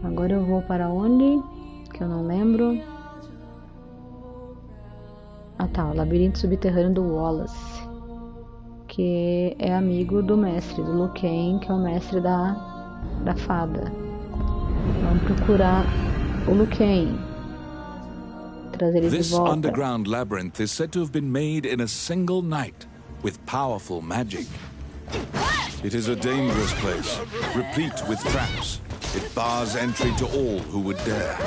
Speaker 1: Agora eu vou para onde? Que eu não lembro. Ah tá, o labirinto subterrâneo do Wallace, que é amigo do mestre, do Kane, que é o mestre da fada. Vamos procurar o Kane. Trazer ele de
Speaker 2: This
Speaker 1: volta.
Speaker 2: underground labyrinth is said to have been made in a single night with powerful magic. It is a dangerous place, replete with traps. It bars entry to all who would dare.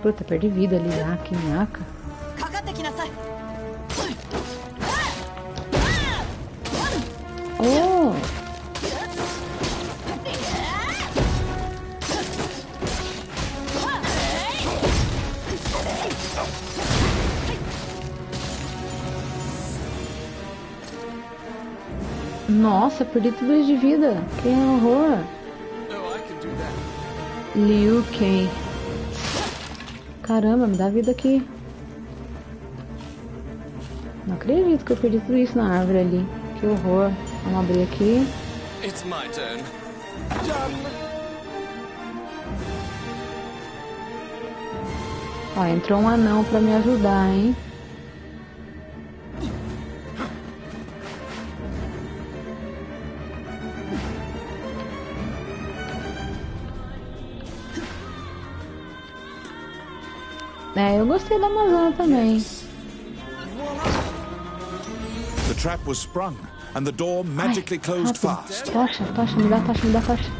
Speaker 1: Puta, perdi vida ali, que nhaca. Oh! Nossa, perdi tudo de vida. Que horror. Quem. Caramba, me dá vida aqui. Não acredito que eu perdi tudo isso na árvore ali. Que horror. Vamos abrir aqui.
Speaker 4: It's my turn.
Speaker 1: Ó, entrou um anão pra me ajudar, hein? É, eu gostei da Amazônia também.
Speaker 2: The trap was sprung and the door magically closed fast.
Speaker 1: Tocha, me dá tocha.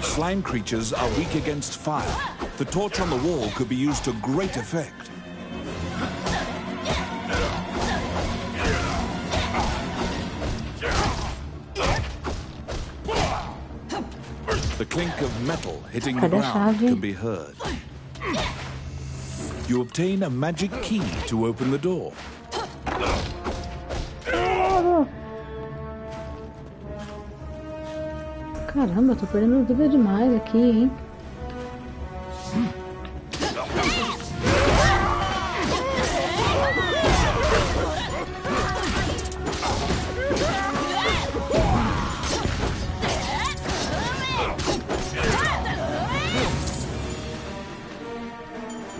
Speaker 2: Slime creatures are weak against fire. The torch on the wall could be used to great effect. The clink of metal hitting the ground can be heard. You obtain a magic key to open the door.
Speaker 1: Caramba, eu tô perdendo vida demais aqui, hein?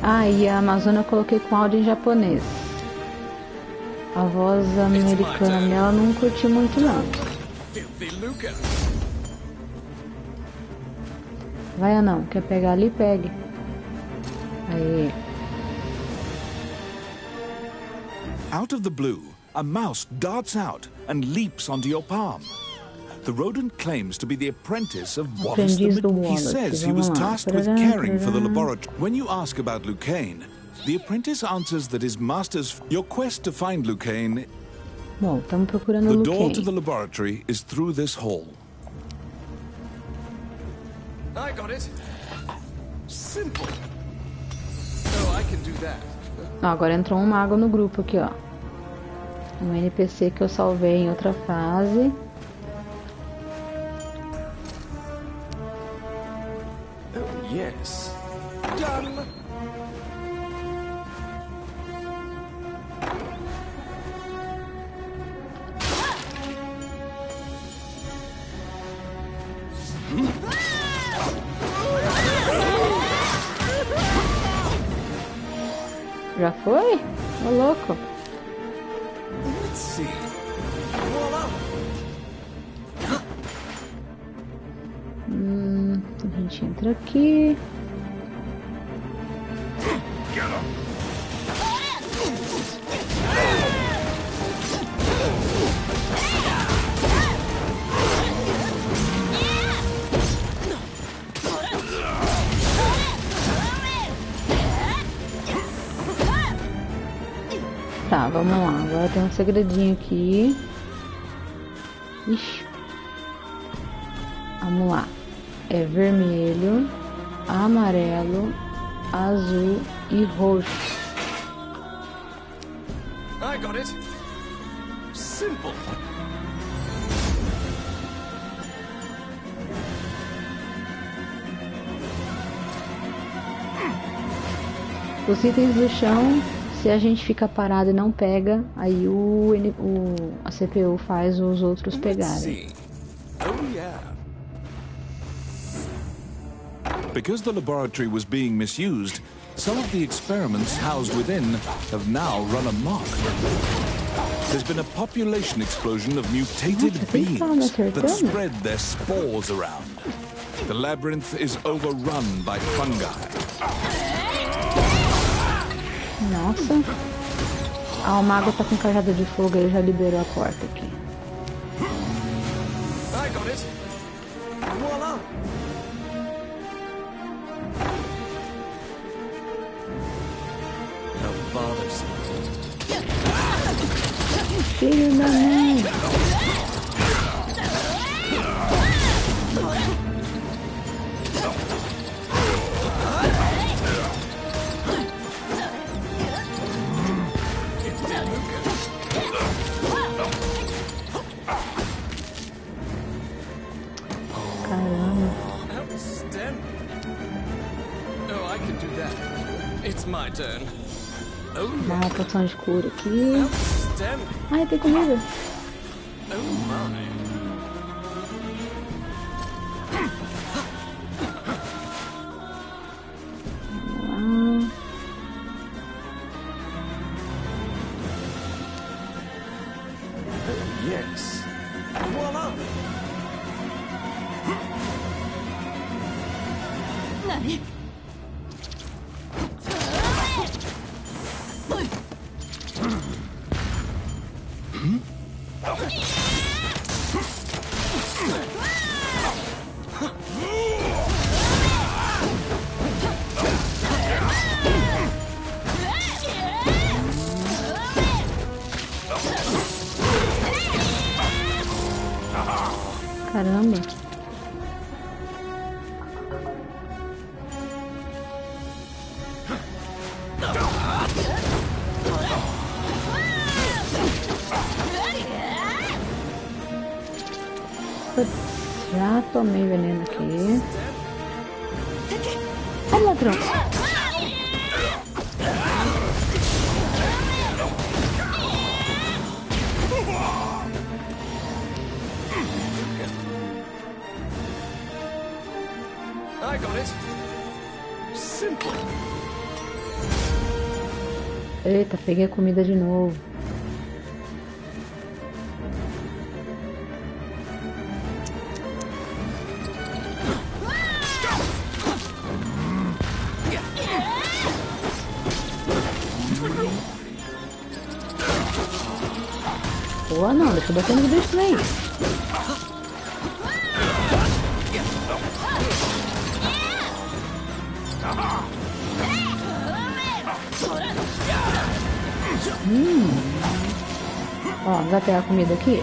Speaker 1: Ah, e a Amazônia eu coloquei com áudio em japonês. A voz americana dela não curti muito, não. Vai ou não? Quer pegar ali? Pegue. Aí.
Speaker 2: Out of the blue, a mouse darts out and leaps onto your palm. The rodent claims to be the apprentice of Wallace He says he was tasked with caring for the laboratory. When you ask about Lucane, the apprentice answers that his master's... Your quest to find Lucane...
Speaker 1: Bom, estamos procurando
Speaker 2: The
Speaker 1: Lucane.
Speaker 2: door to the laboratory is through this hall.
Speaker 4: I got it. Simple. Oh, I can do that.
Speaker 1: Ó, agora entrou um mago no grupo aqui, ó. Um NPC que eu salvei em outra fase.
Speaker 4: Oh, yes. Done.
Speaker 1: Já foi? Ô louco.
Speaker 4: Let's see.
Speaker 1: A gente entra aqui. Tá, vamos lá. Agora tem um segredinho aqui. Ixi. Vamos lá. É vermelho, amarelo, azul e roxo.
Speaker 4: I got it. Simple.
Speaker 1: Os itens do chão, se a gente fica parado e não pega, aí a CPU faz os outros pegarem.
Speaker 4: Oh, yeah.
Speaker 2: Because the laboratory was being misused, some of the experiments housed within have now run amok. There's been a population explosion of mutated beings that spread their spores around. The labyrinth is overrun by fungi.
Speaker 1: Nossa. Ah, o mago tá com cajado de fogo, ele já liberou a porta aqui.
Speaker 4: I got it. Voila. How bothersome.
Speaker 1: Filho da mãe. Caramba.
Speaker 4: It's my turn. Oh,
Speaker 1: Dá uma poção de cura aqui.
Speaker 4: outstanding.
Speaker 1: Ai, tem comida.
Speaker 4: Oh my. Yes. Voila.
Speaker 3: Nani?
Speaker 1: Caramba. Putz, já tomei veneno aqui. Ai, ladrão.
Speaker 4: I got it. Simple.
Speaker 1: Eita, peguei a comida de novo. Boa não, deixa eu bater no bicho também. Ó, vai pegar a comida aqui.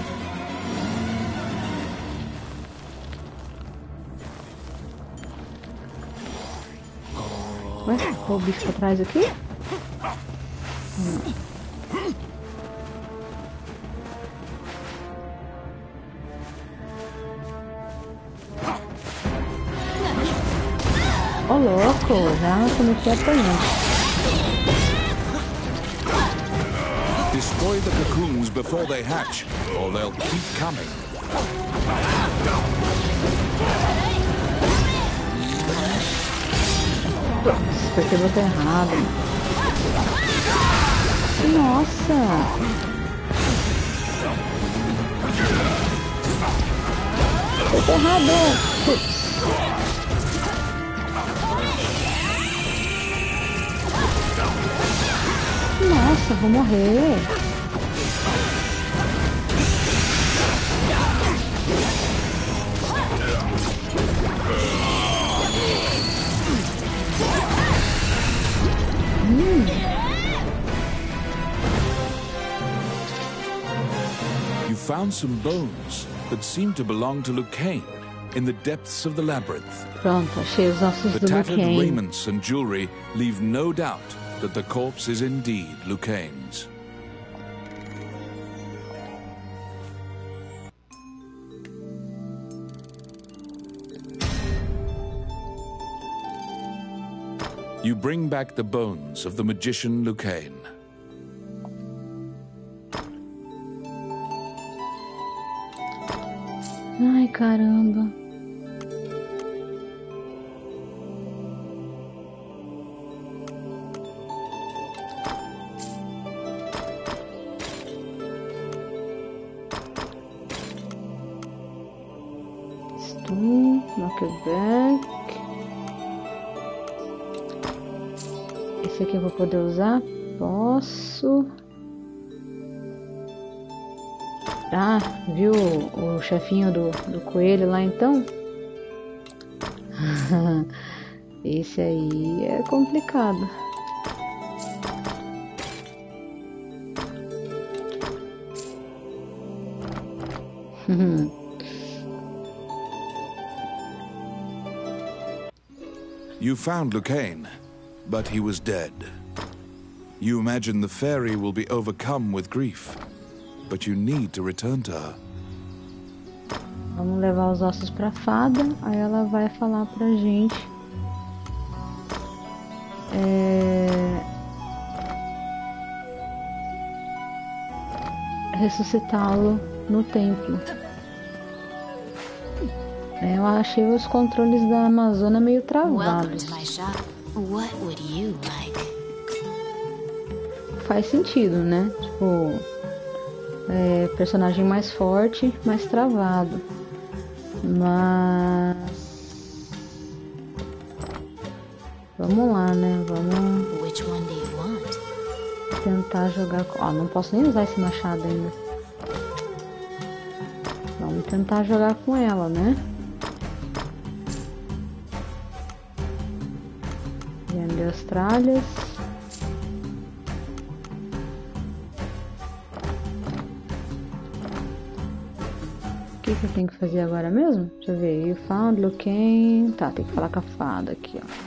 Speaker 1: Ué, o bicho pra trás aqui? Ô, louco, já comecei a apanhar.
Speaker 2: Destroy the cocoons before they hatch, or they'll keep coming.
Speaker 1: Porque eu botei errado. Nossa! Botei errado! Putz. Nossa, vou morrer.
Speaker 2: You found some bones that seem to belong to Lucane in the depths of the labyrinth.
Speaker 1: Pronto, achei os ossos
Speaker 2: The
Speaker 1: do
Speaker 2: tattered
Speaker 1: Lucane.
Speaker 2: raiments and jewelry leave no doubt that the corpse is indeed Lucane's. You bring back the bones of the magician Lucane.
Speaker 1: Ai, caramba. Estão, knockback. Esse aqui eu vou poder usar? Posso. Ah, viu o chefinho do coelho lá então? Esse aí é complicado.
Speaker 2: You found Lucane, but he was dead. You imagine the fairy will be overcome with grief, but you need to return to her.
Speaker 1: Vamos levar os ossos pra fada, aí ela vai falar pra gente. ressuscitá-lo no templo. Eu achei os controles da Amazônia meio travados. Faz sentido, né? Tipo, personagem mais forte, mais travado. Mas vamos lá, né? Vamos tentar jogar. Não posso nem usar esse machado ainda. Vamos tentar jogar com ela, né? Vender as tralhas. O que eu tenho que fazer agora mesmo? Deixa eu ver. You found, quem. Tá, tem que falar com a fada aqui, ó.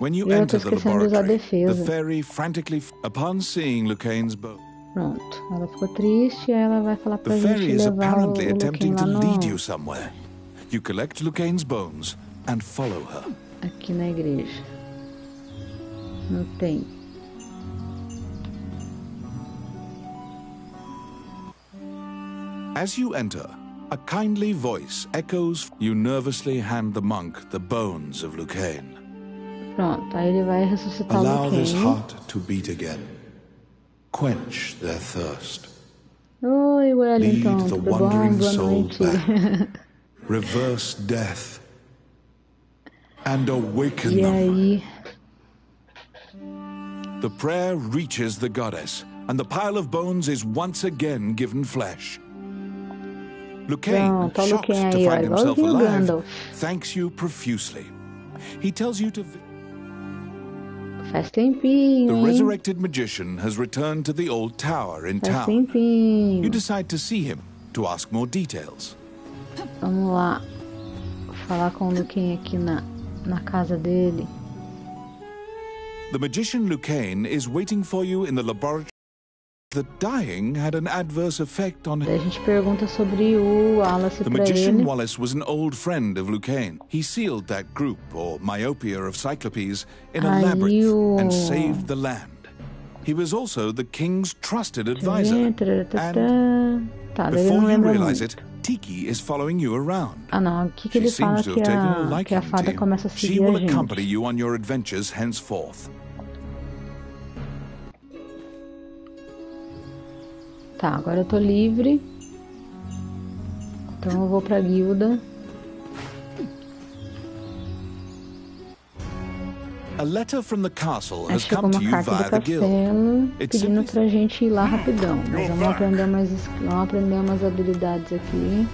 Speaker 2: When you enter the laboratory, the fairy frantically, upon seeing Lucane's bone.
Speaker 1: Pronto, ela ficou triste, ela vai falar pra
Speaker 2: The
Speaker 1: gente
Speaker 2: fairy is
Speaker 1: levar
Speaker 2: apparently attempting to
Speaker 1: lá
Speaker 2: lead you somewhere. You collect Lucane's bones and follow her.
Speaker 1: Aqui na igreja. Não tem.
Speaker 2: As you enter, a kindly voice echoes. You nervously hand the monk the bones of Lucane.
Speaker 1: Pronto, aí ele vai ressuscitar
Speaker 2: Allow
Speaker 1: Lucane.
Speaker 2: this heart to beat again. Quench their thirst.
Speaker 1: Oi, Wellington,
Speaker 2: Lead the
Speaker 1: tudo bom?
Speaker 2: wandering
Speaker 1: Boa
Speaker 2: soul
Speaker 1: noite.
Speaker 2: back. Reverse death. And awaken
Speaker 1: E
Speaker 2: them.
Speaker 1: aí?
Speaker 2: The prayer reaches the goddess, and the pile of bones is once again given flesh. Lucane,
Speaker 1: Pronto,
Speaker 2: shocked
Speaker 1: Lucane
Speaker 2: to
Speaker 1: aí, ó,
Speaker 2: find himself
Speaker 1: igualzinho o
Speaker 2: alive,
Speaker 1: Gandalf.
Speaker 2: thanks you profusely. He tells you to...
Speaker 1: Faz tempinho,
Speaker 2: The
Speaker 1: hein?
Speaker 2: resurrected magician has returned to the old tower in
Speaker 1: Faz
Speaker 2: town.
Speaker 1: tempinho.
Speaker 2: You decide to see him, to ask more details.
Speaker 1: Vamos lá. Falar com o Lucane aqui na casa dele.
Speaker 2: The magician Lucane is waiting for you in the laboratory. The dying had an adverse effect on
Speaker 1: Daí a
Speaker 2: him.
Speaker 1: gente pergunta sobre o Wallace
Speaker 2: The
Speaker 1: pra
Speaker 2: magician
Speaker 1: ele.
Speaker 2: Wallace was an old friend of Lucane. He sealed that group, or myopia of Cyclopes, in a
Speaker 1: Aí
Speaker 2: labyrinth and saved the land. He was also the king's trusted advisor. And
Speaker 1: Tá, daí ele
Speaker 2: before
Speaker 1: não
Speaker 2: you
Speaker 1: lembra
Speaker 2: realize
Speaker 1: muito.
Speaker 2: it, Tiki is following you around.
Speaker 1: Não, aqui que
Speaker 2: She
Speaker 1: ele fala
Speaker 2: seems to have taken a
Speaker 1: que
Speaker 2: liking
Speaker 1: a
Speaker 2: to
Speaker 1: fada
Speaker 2: you.
Speaker 1: começa a
Speaker 2: She
Speaker 1: seguir a
Speaker 2: will accompany
Speaker 1: gente.
Speaker 2: you on your adventures henceforth.
Speaker 1: Tá, agora eu tô livre. Então eu vou pra guilda.
Speaker 2: A letter from the castle
Speaker 1: Aí
Speaker 2: has
Speaker 1: chegou
Speaker 2: come to
Speaker 1: uma
Speaker 2: you
Speaker 1: carta do
Speaker 2: via the guild.
Speaker 1: castelo
Speaker 2: It's
Speaker 1: pedindo
Speaker 2: simply-
Speaker 1: pra gente ir lá rapidão. Mas vamos aprender umas habilidades aqui.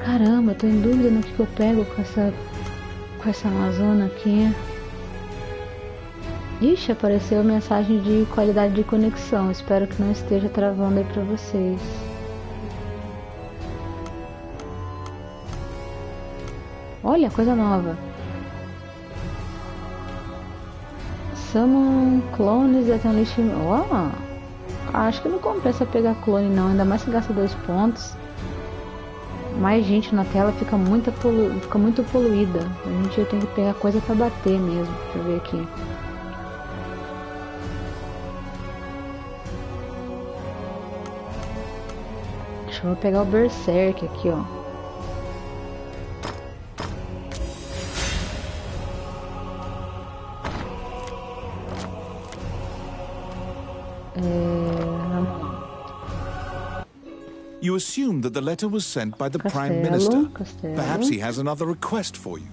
Speaker 1: Caramba, eu tô em dúvida no que eu pego com essa Amazônia aqui. Ixi, apareceu mensagem de qualidade de conexão. Espero que não esteja travando aí pra vocês. Olha, coisa nova. Summon clones that unleash... acho que não compensa pegar clone não, ainda mais se gasta 2 pontos. Mais gente na tela fica muito poluída. A gente tem que pegar coisa pra bater mesmo. Deixa eu ver aqui. Deixa eu pegar o Berserk aqui, ó.
Speaker 2: You assume that the letter was sent by the Prime Minister.
Speaker 1: Castelo.
Speaker 2: Perhaps he has another request for you.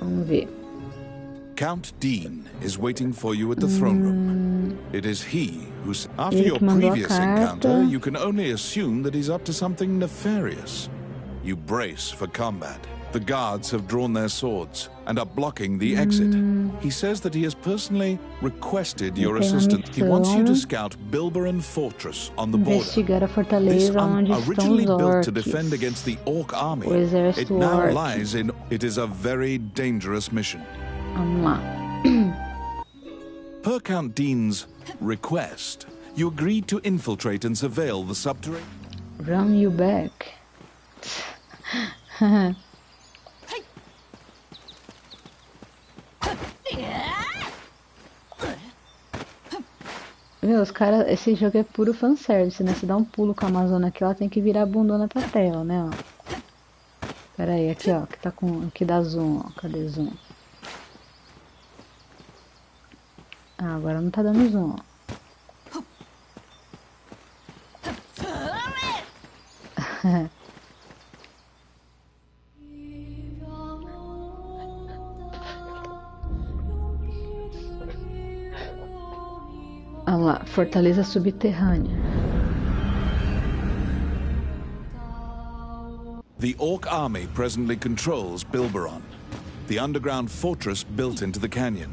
Speaker 1: Vamos ver.
Speaker 2: Count Dean is waiting for you at the throne room. It is he who's... After
Speaker 1: Ele
Speaker 2: your
Speaker 1: que mandou a
Speaker 2: previous
Speaker 1: carta.
Speaker 2: encounter, you can only assume that he's up to something nefarious. You brace for combat. The guards have drawn their swords and are blocking the exit. He says that he has personally requested your
Speaker 1: tem uma
Speaker 2: assistance. He wants you to
Speaker 1: missão.
Speaker 2: scout Bilberan Fortress on the border.
Speaker 1: Investigar a
Speaker 2: This
Speaker 1: fortaleza onde estão
Speaker 2: originally
Speaker 1: os
Speaker 2: built to
Speaker 1: orcs.
Speaker 2: defend against the Orc army,
Speaker 1: O exército
Speaker 2: it now
Speaker 1: orc.
Speaker 2: lies in... It is a very dangerous mission.
Speaker 1: Vamos lá.
Speaker 2: Per Count Dean's request, you agreed to infiltrate and surveil the subterranean...
Speaker 1: Run you back. Meu, os caras, esse jogo é puro fanservice, né? Se dá um pulo com a Amazona aqui, ela tem que virar a bundona pra tela, né? Ó. Pera aí, aqui ó, que tá com, aqui dá zoom, ó. Cadê zoom? Ah, agora não tá dando zoom, ó. Olha lá, fortaleza subterrânea.
Speaker 2: The Orc army presently controls Bilberon, the underground fortress built into the canyon.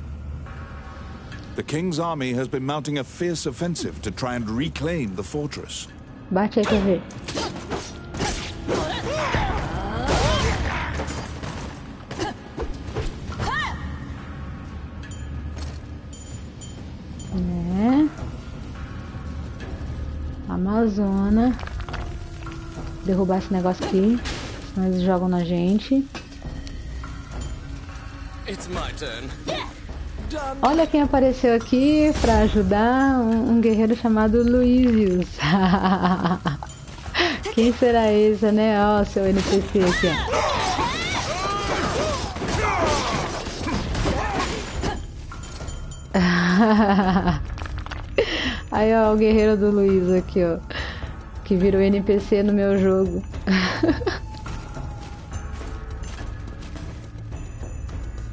Speaker 2: The King's army has been mounting a fierce offensive to try and reclaim the fortress.
Speaker 1: Bate aí pra ver. Amazona. Derrubar esse negócio aqui, senão eles jogam na gente. Olha quem apareceu aqui pra ajudar, um guerreiro chamado Luísius. Quem será esse, né? Ó, seu NPC aqui, ó. Aí, ó, o guerreiro do Luiz aqui, ó. Que virou NPC no meu jogo.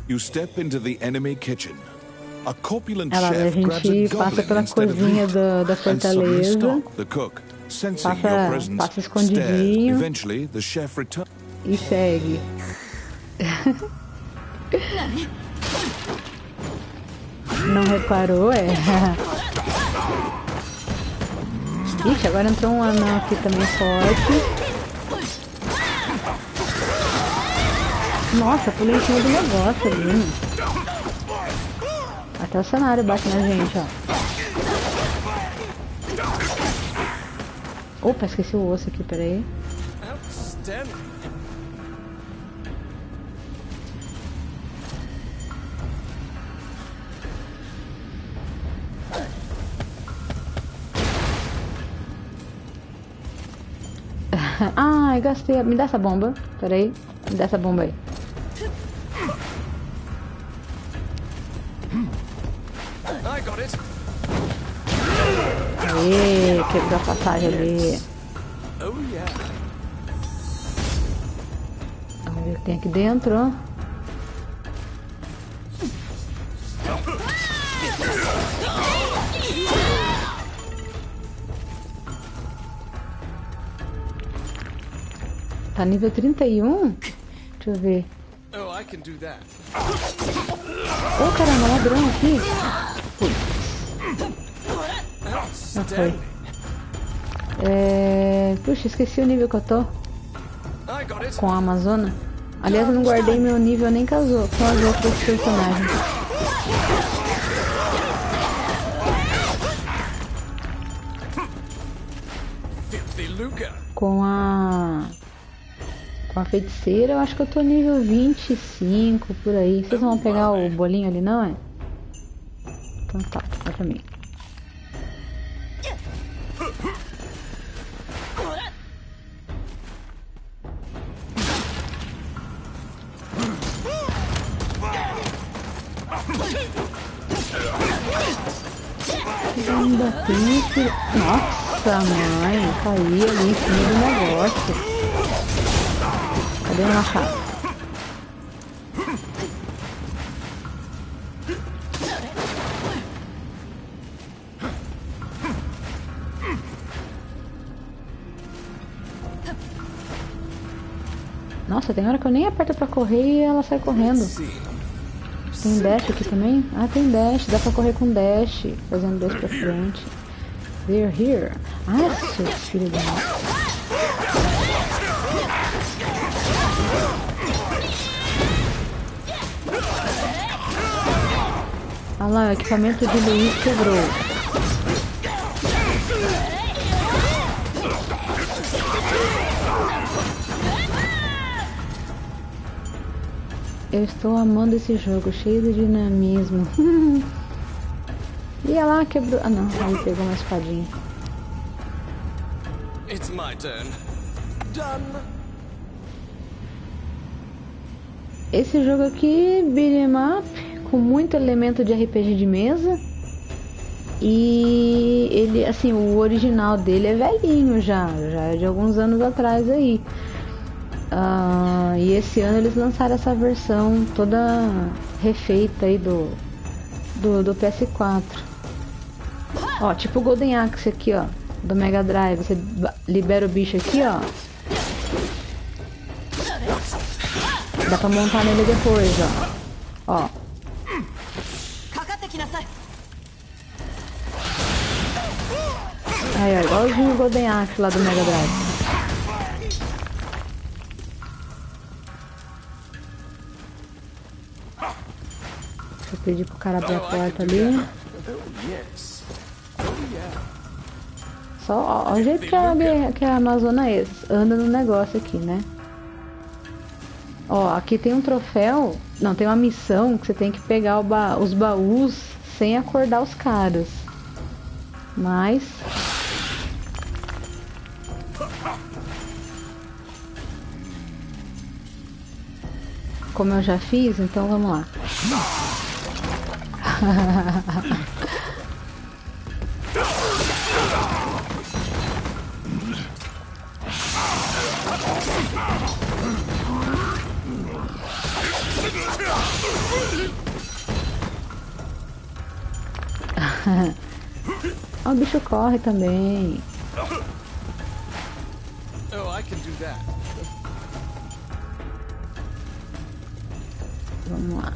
Speaker 2: You step into the enemy kitchen. A corpulent
Speaker 1: Ela, a
Speaker 2: chef grabs a
Speaker 1: gente passa
Speaker 2: goblin
Speaker 1: pela
Speaker 2: instead of
Speaker 1: cozinha
Speaker 2: meat
Speaker 1: da
Speaker 2: and suddenly
Speaker 1: fortaleza.
Speaker 2: stalk the cook. Sensing your presence,
Speaker 1: Passa
Speaker 2: stares.
Speaker 1: escondidinho
Speaker 2: Eventually, the chef returns.
Speaker 1: e segue. Não reparou, é? Ixi, agora entrou um anão aqui também forte. Nossa, pulei em cima do negócio ali. Até o cenário bate na gente, ó. Opa, esqueci o osso aqui, peraí. Ai, gastei. Me dá essa bomba. Peraí. Me dá essa bomba aí. Aê, quebrou a passagem ali. Vamos ver o que tem aqui dentro. Tá nível 31? Deixa eu ver. Oh, caramba, ladrão aqui. Não foi. Puxa, esqueci o nível que eu tô. Com a Amazona. Aliás, eu não guardei meu nível nem com as outras personagens. Com a feiticeira, eu acho que eu tô nível 25, por aí. Vocês vão pegar o bolinho ali, não é? Então tá, vai pra mim. Ainda tem que... Nossa, mãe, caí ali em cima do negócio. Cadê o machado? Nossa, tem hora que eu nem aperto pra correr e ela sai correndo. Tem dash aqui também? Ah, tem dash. Dá pra correr com dash, fazendo 2 pra frente. They're here. Ah, seu filho da mãe. Olha lá, o equipamento de Luiz quebrou. Eu estou amando esse jogo, cheio de dinamismo. Ia lá, quebrou. Ah não, ele pegou uma espadinha.
Speaker 4: It's my turn. Done.
Speaker 1: Esse jogo aqui, beat'em up, com muito elemento de RPG de mesa. E ele, assim, o original dele é velhinho já é de alguns anos atrás aí. E esse ano eles lançaram essa versão toda refeita aí do PS4. Ó, tipo o Golden Axe aqui, ó, do Mega Drive. Você libera o bicho aqui, ó. Dá pra montar nele depois, ó. Aí, ó, igualzinho o Golden Axe lá do Mega Drive. Deixa eu pedir pro cara abrir a porta ali. Só, ó, o jeito que a Amazona anda no negócio aqui, né? Ó, aqui tem um troféu. Não, tem uma missão que você tem que pegar os baús sem acordar os caras. Mas... como eu já fiz, então vamos lá. O bicho corre também.
Speaker 4: Oh, I can do that.
Speaker 1: Vamos lá.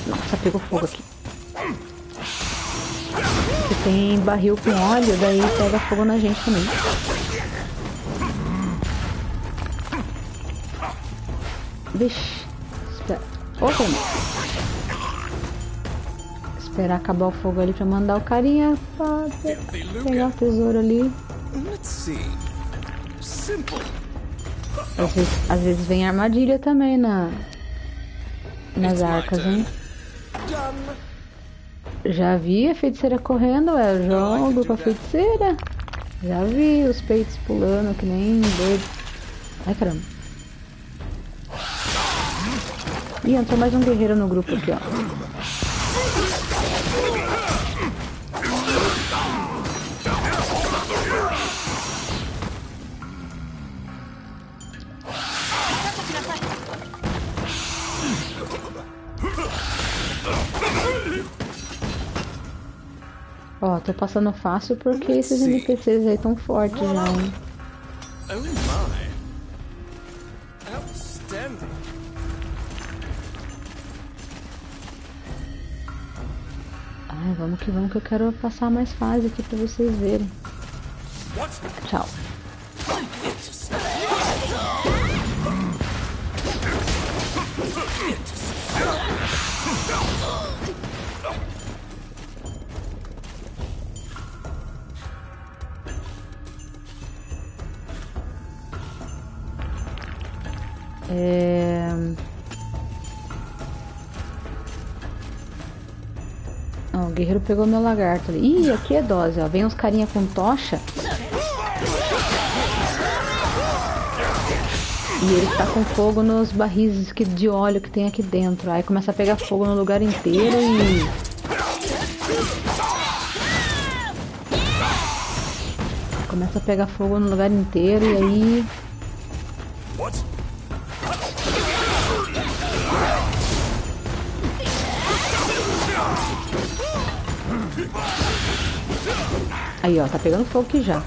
Speaker 1: Nossa, pegou fogo aqui. Você tem barril com óleo, daí pega fogo na gente também. Vixe. Espera. Esperar acabar o fogo ali pra mandar o carinha pra pegar o tesouro ali. Às vezes vem armadilha também nas arcas, hein? Já vi a feiticeira correndo, eu jogo com a feiticeira. Já vi os peitos pulando que nem doido. Ai, caramba. Ih, entrou mais um guerreiro no grupo aqui, ó. Ó, tô passando fácil porque esses NPCs aí tão fortes já, hein?
Speaker 4: Oh my. Outstanding.
Speaker 1: Ai, vamos que eu quero passar mais fase aqui pra vocês verem. Tchau. O guerreiro pegou meu lagarto ali. Ih, aqui é dose, ó. Vem uns carinha com tocha. E ele tá com fogo nos barris de óleo que tem aqui dentro. Aí começa a pegar fogo no lugar inteiro e... começa a pegar fogo no lugar inteiro e aí... Aí, ó, tá pegando fogo aqui já.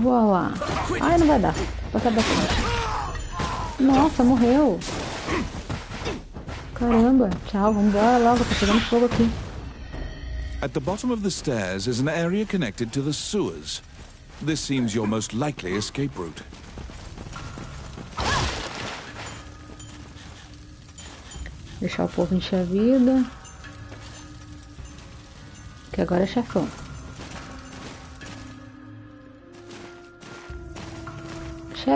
Speaker 1: Voa lá. Ai, não vai dar. Vou passar bastante. Nossa, morreu. Caramba. Tchau, vambora logo. Tá pegando fogo aqui.
Speaker 2: At the bottom of the stairs is an area connected to the sewers. This seems your most likely escape route.
Speaker 1: Deixar o povo encher a vida. Que agora é chefão.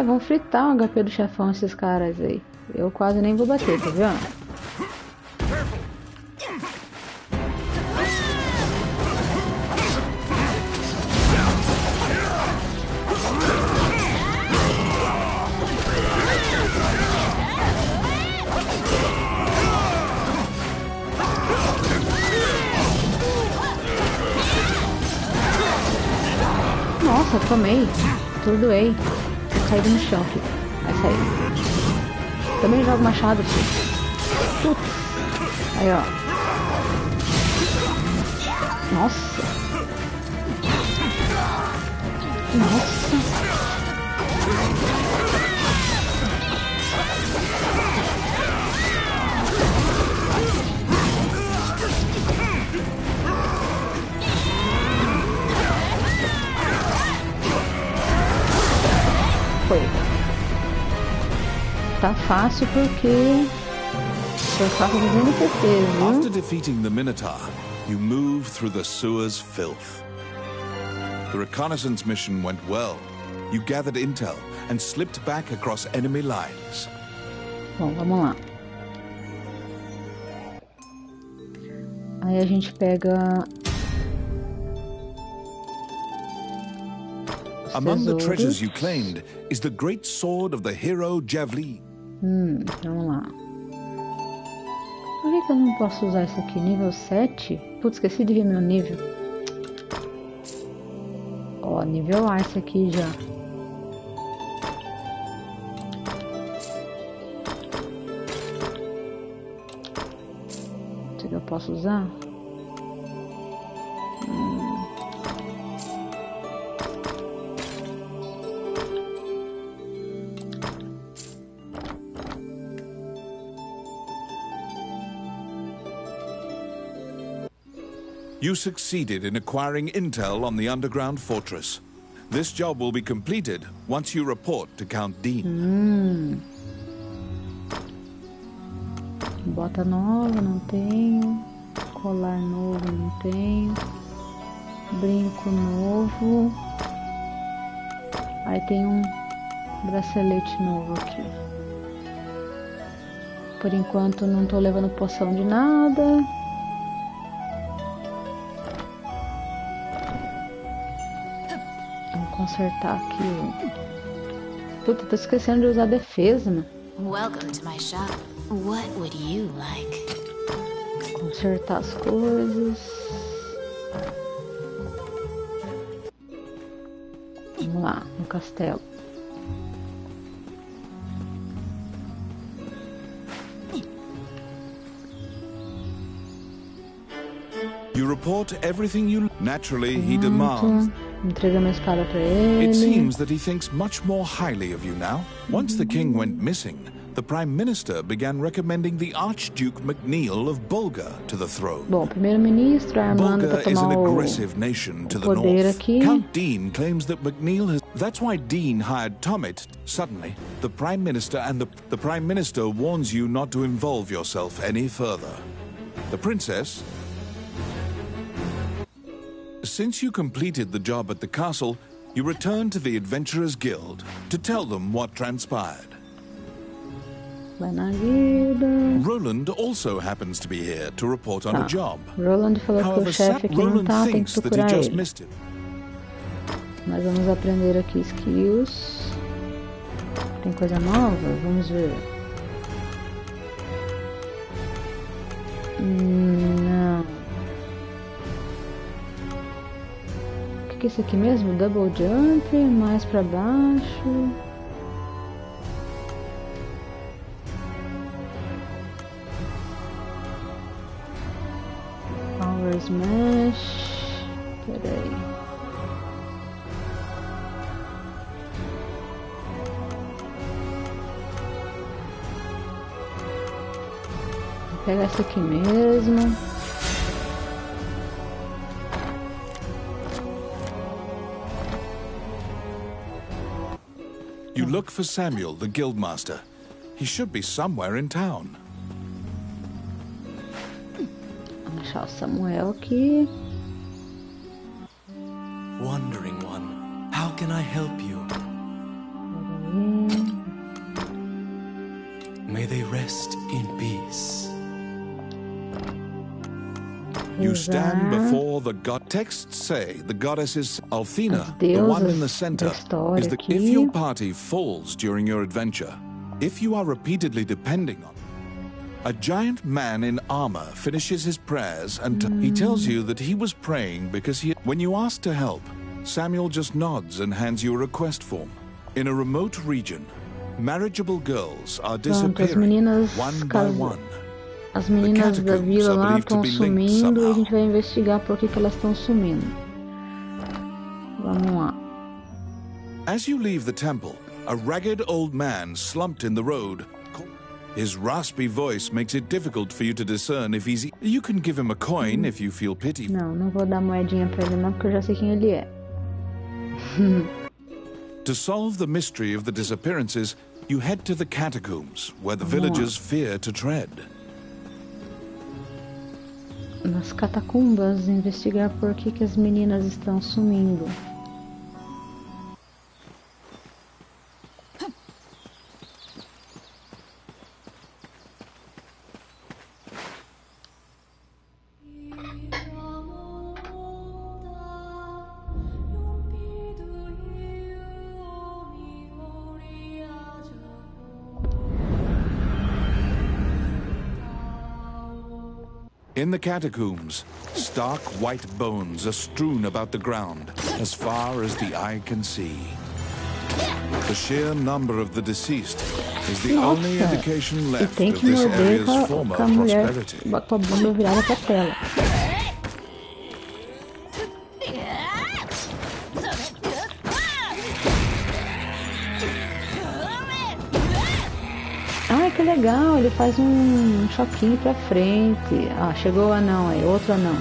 Speaker 1: Vão fritar o HP do chefão esses caras aí. Eu quase nem vou bater, tá vendo? Nossa, tomei. Atordoei. Caído no chão, filho. Vai sair. Também jogo machado, filho. Putz. Aí, ó. Nossa. Nossa. Tá fácil porque eu faço fazendo certeza, viu?
Speaker 2: After defeating the Minotaur, you move through the sewer's filth. The reconnaissance mission went well. You gathered intel and slipped back across enemy lines.
Speaker 1: Bom, vamos lá. Aí a gente pega
Speaker 2: Among the treasures you claimed is the great sword of the hero Javli.
Speaker 1: Vamos lá. Por que eu não posso usar isso aqui? Nível 7? Putz, esqueci de ver meu nível. Ó, nível A esse aqui já. Será que eu posso usar?
Speaker 2: You succeeded in acquiring intel on the underground fortress. This job will be completed once you report to Count Dean.
Speaker 1: Bota nova, não tenho. Colar novo, não tenho. Brinco novo. Aí tem um bracelete novo aqui. Por enquanto não tô levando poção de nada. Consertar aqui. Puta, tô esquecendo de usar defesa, mano.
Speaker 5: Welcome to my shop. What would you like?
Speaker 1: Consertar as coisas. Vamos lá, no castelo.
Speaker 2: You report everything you... Naturally, he demands.
Speaker 1: Entrega minha espada pra ele.
Speaker 2: It seems that he thinks much more highly of you now. Once the king went missing, the Prime Minister began recommending the Archduke MacNeil of Bulgar to the throne.
Speaker 1: Bom, primeiro-ministro armando pra
Speaker 2: Bulgar is an
Speaker 1: tomar
Speaker 2: aggressive nation to the
Speaker 1: poder
Speaker 2: north.
Speaker 1: aqui.
Speaker 2: Count Dean claims that MacNeil has... That's why Dean hired Tommet. Suddenly, the Prime Minister and the Prime Minister warns you not to involve yourself any further. The princess... Since you completed the job at the castle, you return to the Adventurers Guild to tell them what transpired.
Speaker 1: Vai na guilda.
Speaker 2: Roland also happens to be here to report on a job.
Speaker 1: Roland falou que o
Speaker 2: However,
Speaker 1: chefe aqui não
Speaker 2: Roland
Speaker 1: tá, tem
Speaker 2: thinks
Speaker 1: que
Speaker 2: that he
Speaker 1: procurar
Speaker 2: just
Speaker 1: ele.
Speaker 2: missed it.
Speaker 1: Mas vamos aprender aqui skills. Tem coisa nova? Vamos ver. Não. O que é isso aqui mesmo? Double jump, mais pra baixo. Power smash. Peraí. Vou pegar essa aqui mesmo.
Speaker 2: You look for Samuel, the guildmaster. He should be somewhere in town.
Speaker 1: Vamos achar o Samuel aqui.
Speaker 6: Wandering one, how can I help you?
Speaker 1: Peraí.
Speaker 6: they rest in peace.
Speaker 2: You stand before the god. Texts say the goddess is Althena, the one in the center, is the. If your party falls during your adventure, if you are repeatedly depending on, a giant man in armor finishes his prayers and he tells you that he was praying because he. When you ask to help, Samuel just nods and hands you a request form. In a remote region, marriageable girls are disappearing one by one.
Speaker 1: As meninas da vila lá estão sumindo e a gente vai investigar por que elas estão sumindo. Vamos lá.
Speaker 2: As you leave the temple, a ragged old man slumped in the road. His raspy voice makes it difficult for you to discern if he's. You can give him a coin if you feel pity.
Speaker 1: Não vou dar moedinha pra ele não, porque eu já sei quem ele é.
Speaker 2: To solve the mystery of the disappearances, you head to the catacombs, where the villagers fear to tread.
Speaker 1: Nas catacumbas, investigar por que as meninas estão sumindo.
Speaker 2: In the catacombs, stark white bones are strewn about the ground as far as the eye can see. The sheer number of the deceased is the only indication left of this area's former prosperity.
Speaker 1: Bota a bunda virada pra tela. Ai, que legal, ele faz um choquinho pra frente. Ah, chegou o anão aí, outro anão.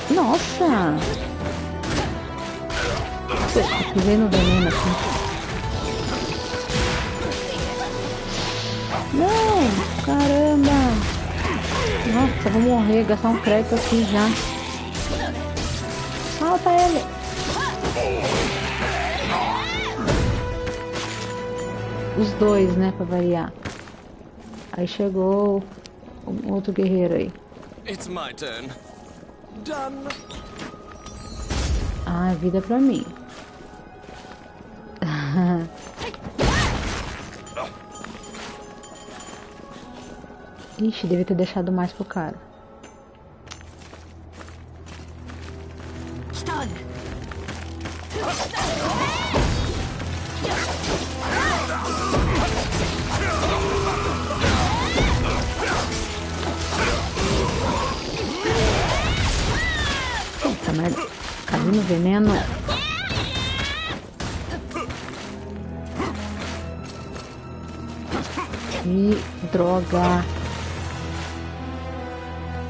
Speaker 1: Nossa! Pisei no veneno aqui. Não! Caramba! Nossa, vou morrer, gastar um crédito aqui já. Salta ele! Os dois, né, pra variar. Aí chegou um outro guerreiro aí.
Speaker 4: It's my turn. Done.
Speaker 1: Ah, vida pra mim. Ixi, devia ter deixado mais pro cara. Puta merda. Caiu no veneno. Que droga.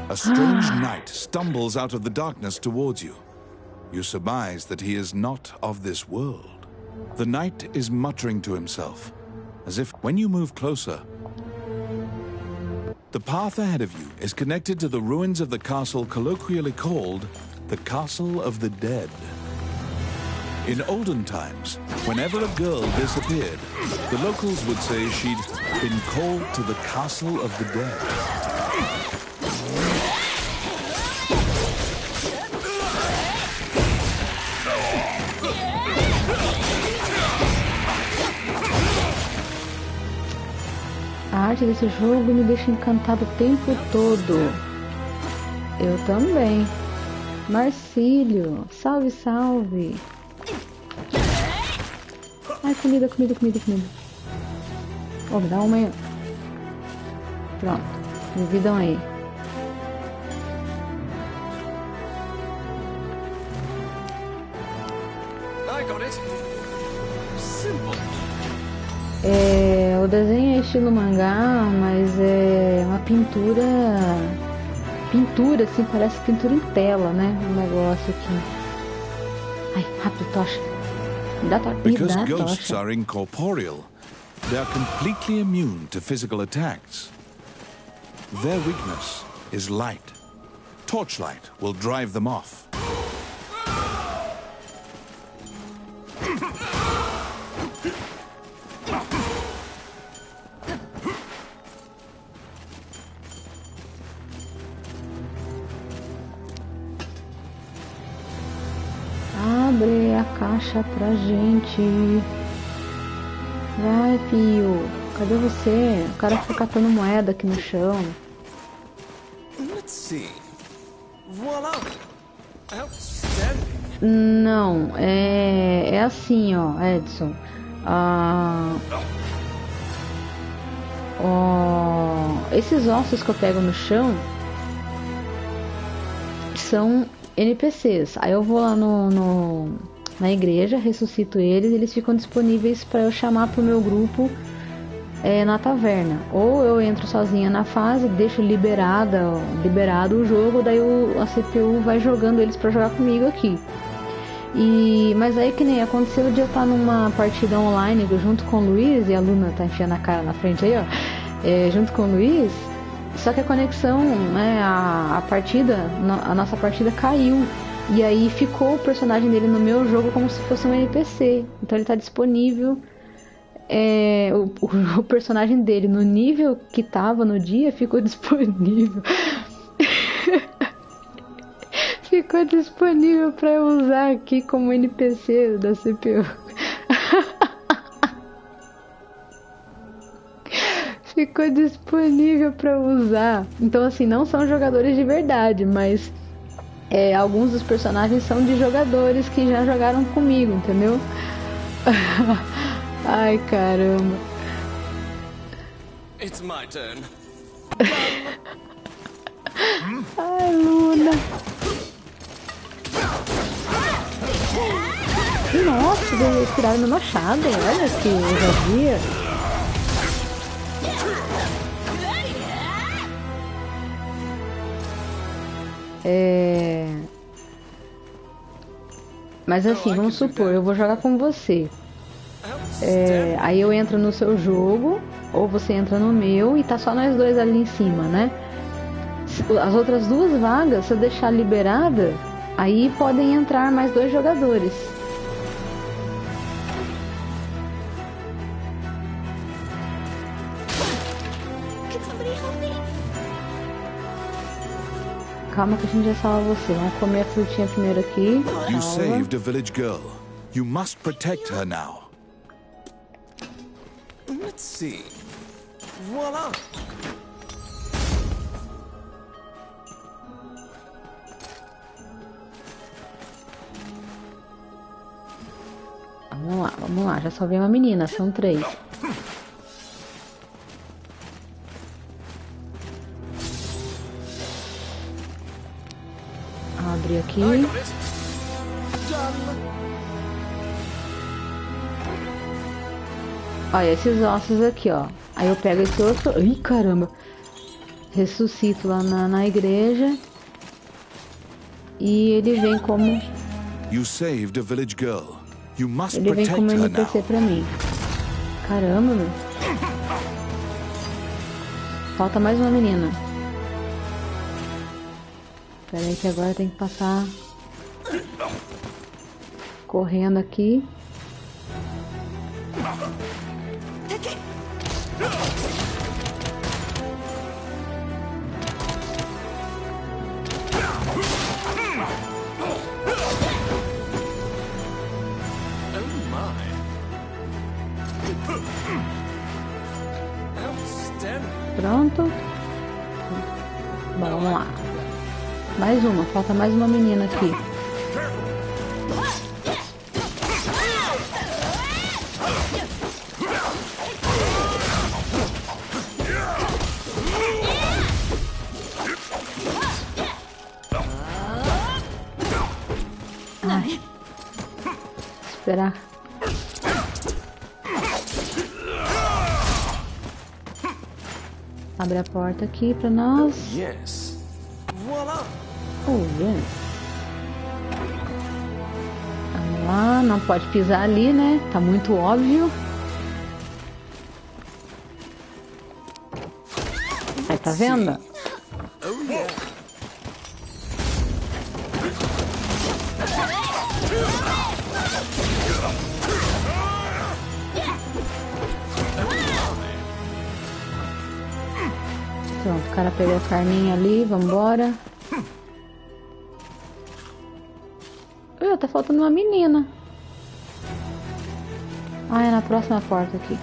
Speaker 2: A strange knight stumbles out of the darkness towards you. You surmise that he is not of this world. The knight is muttering to himself, as if when you move closer, the path ahead of you is connected to the ruins of the castle colloquially called the Castle of the Dead. In olden times, whenever a girl disappeared, the locals would say she'd been called to the Castle of the Dead.
Speaker 1: A arte desse jogo me deixa encantado o tempo todo. Eu também. Marcílio, salve, salve. Ai, comida. Oh, me dá uma aí. Pronto, dividam aí.
Speaker 4: I got it. Simple.
Speaker 1: O desenho é estilo mangá, mas é uma pintura, assim, parece pintura em tela, né? Um negócio aqui. Ai, rápido, tocha. Me dá tocha.
Speaker 2: Because ghosts are incorporeal, they are completely immune to physical attacks. Their weakness is light. Torchlight will drive them off.
Speaker 1: Abre a caixa pra gente. Vai, filho. Cadê você? O cara fica catando moeda aqui no chão.
Speaker 4: Let's see. Voila! Outstanding.
Speaker 1: Não, é assim, ó, Edson. Esses ossos que eu pego no chão são NPCs. Aí eu vou lá na igreja, ressuscito eles e eles ficam disponíveis para eu chamar pro meu grupo na taverna. Ou eu entro sozinha na fase, deixo liberado o jogo, daí a CPU vai jogando eles para jogar comigo aqui. Mas aí que nem aconteceu de eu estar numa partida online junto com o Luiz, e a Luna tá enfiando a cara na frente aí, ó, junto com o Luiz, só que a conexão, né, a nossa partida caiu, e aí ficou o personagem dele no meu jogo como se fosse um NPC, então ele tá disponível, o personagem dele no nível que tava no dia ficou disponível. Ficou disponível para eu usar aqui como NPC da CPU. Ficou disponível para usar. Então, assim, não são jogadores de verdade, mas alguns dos personagens são de jogadores que já jogaram comigo, entendeu? Ai, caramba.
Speaker 4: It's my turn.
Speaker 1: Ai, Luna. Nossa, eles tiraram meu machado. Olha que ousadia. Mas assim, vamos supor, eu vou jogar com você. Aí eu entro no seu jogo, ou você entra no meu e tá só nós dois ali em cima, né? As outras duas vagas, se eu deixar liberada, aí podem entrar mais 2 jogadores. Calma que a gente já salva você. Vamos comer a frutinha primeiro aqui.
Speaker 2: You saved a village girl. You must protect her now.
Speaker 4: Let's see. Voila!
Speaker 1: Vamos lá. Já salvei uma menina, são 3. Abre aqui. Olha, esses ossos aqui, ó. Aí eu pego esse osso. Ih, caramba. Ressuscito lá na igreja. E ele vem como...
Speaker 2: You saved a village girl. You must
Speaker 1: Ele vem como
Speaker 2: protect her
Speaker 1: NPC
Speaker 2: now.
Speaker 1: pra mim. Caramba, meu. Falta mais uma menina. Espera aí que agora tem que passar correndo aqui. Pronto. Bom, vamos lá. Mais uma, falta mais uma menina aqui. Ai. Esperar. Abre a porta aqui pra nós.
Speaker 4: Yes. Voila!
Speaker 1: Oh, yes. Vamos lá, não pode pisar ali, né? Tá muito óbvio. Aí, tá vendo?
Speaker 4: Oh, yeah.
Speaker 1: Pronto, o cara pegou a carninha ali, vambora. Tá faltando uma menina. Ah, é na próxima porta aqui.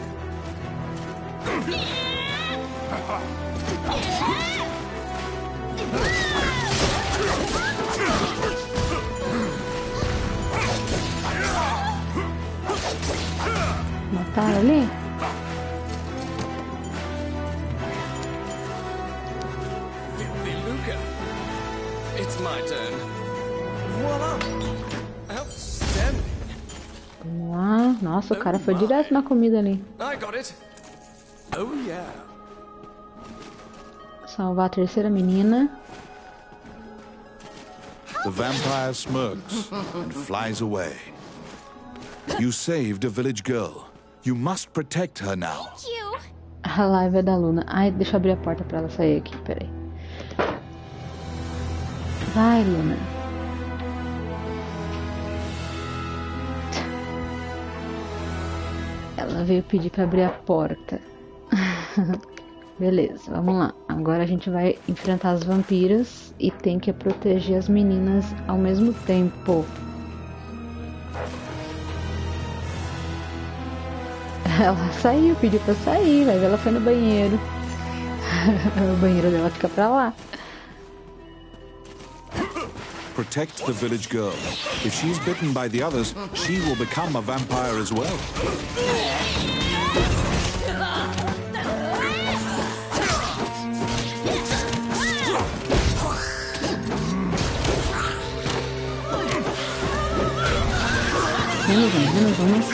Speaker 1: Mataram ali?
Speaker 4: Luca, it's my turn. Voila! Outstanding.
Speaker 1: Vamos lá. Nossa, o cara foi direto na comida ali.
Speaker 4: I got it. Oh yeah.
Speaker 1: Salvar a terceira menina.
Speaker 2: The vampire smirks and flies away. You saved a village girl. You must protect her now.
Speaker 1: A live é da Luna. Ai, deixa eu abrir a porta pra ela sair aqui, peraí. Vai, Luna. Ela veio pedir pra abrir a porta. Beleza, vamos lá. Agora a gente vai enfrentar as vampiras e tem que proteger as meninas ao mesmo tempo. Ela saiu, pediu pra sair, vai ver, ela foi no banheiro. O banheiro dela fica pra lá.
Speaker 2: Protect the village girl. If she's bitten by the others, she will become a vampire as well.
Speaker 1: Vamos.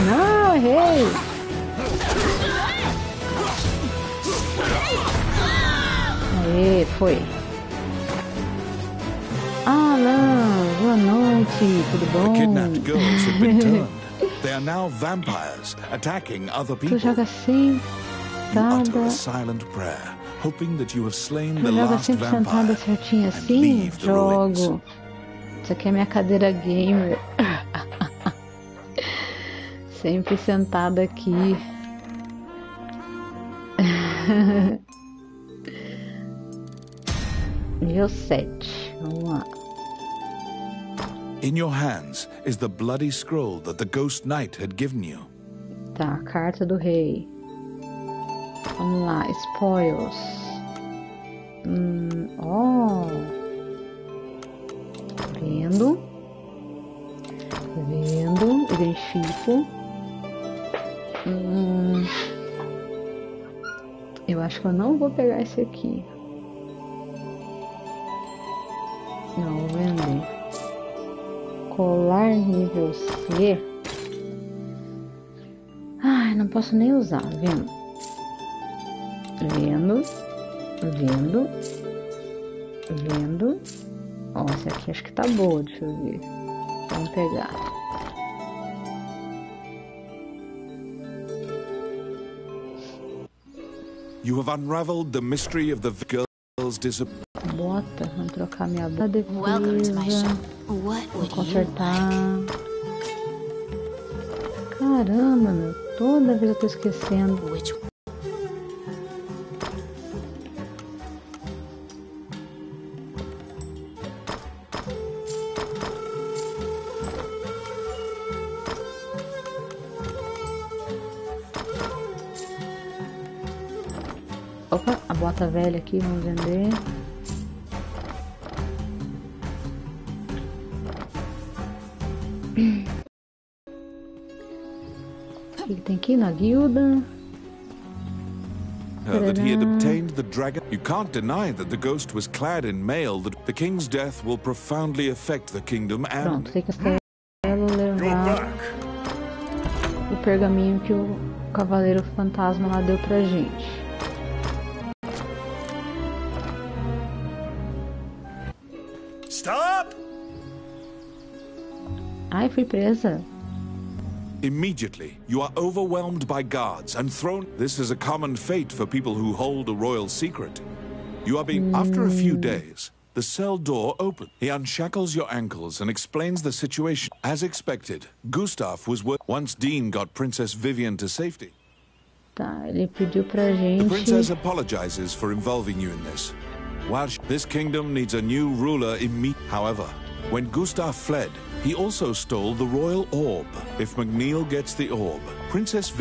Speaker 1: Não, errei. Aê, foi. Alan, boa noite, tudo bom?
Speaker 2: The kidnapped girls have been turned. They are now vampires, attacking other
Speaker 1: Tu
Speaker 2: people.
Speaker 1: joga assim,
Speaker 2: You utter
Speaker 1: sentada.
Speaker 2: a silent prayer, hoping that you have slain
Speaker 1: Tu
Speaker 2: the
Speaker 1: joga
Speaker 2: last
Speaker 1: sempre sentada
Speaker 2: vampire
Speaker 1: certinho
Speaker 2: and
Speaker 1: assim?
Speaker 2: leave the ruins.
Speaker 1: Jogo. Isso aqui é minha cadeira gamer. Sempre sentada aqui. Nível 7. Vamos lá.
Speaker 2: In your hands is the bloody scroll that the ghost knight had given you.
Speaker 1: Tá, carta do rei. Vamos lá, spoils. Ó. Vendo. Identifico. Eu acho que eu não vou pegar esse aqui. Não, vou vender. Colar nível C. Ai, não posso nem usar, vendo? Vendo. Ó, essa aqui acho que tá boa, deixa eu ver. Vamos pegar.
Speaker 2: You have unraveled the mystery of the girl's disappearance.
Speaker 1: Bota, vamos trocar minha bota.
Speaker 5: Welcome to my
Speaker 1: Defesa.
Speaker 5: shop. What
Speaker 1: Vou
Speaker 5: would you
Speaker 1: consertar.
Speaker 5: like?
Speaker 1: Caramba, meu. Toda vez eu tô esquecendo.
Speaker 5: Which
Speaker 1: Opa, a bota velha aqui, vamos vender. O que tem aqui na guilda?
Speaker 2: That he had obtained the dragon. You can't deny that the ghost was clad in mail. That the king's death will profoundly affect the kingdom and...
Speaker 1: Pronto, tem que levar o pergaminho que o cavaleiro fantasma lá deu pra gente.
Speaker 4: Stop!
Speaker 1: Ai, fui presa.
Speaker 2: Immediately, you are overwhelmed by guards and thrown. This is a common fate for people who hold a royal secret. You are being... After a few days, the cell door opens. He unshackles your ankles and explains the situation. As expected, Gustav was once Dean got Princess Vivian to safety.
Speaker 1: Tá, ele pediu pra
Speaker 2: The
Speaker 1: gente...
Speaker 2: princess apologizes for involving you in this. While this kingdom needs a new ruler immediately. However, when Gustav fled, he also stole the royal orb. If McNeil gets the orb, Princess Vivian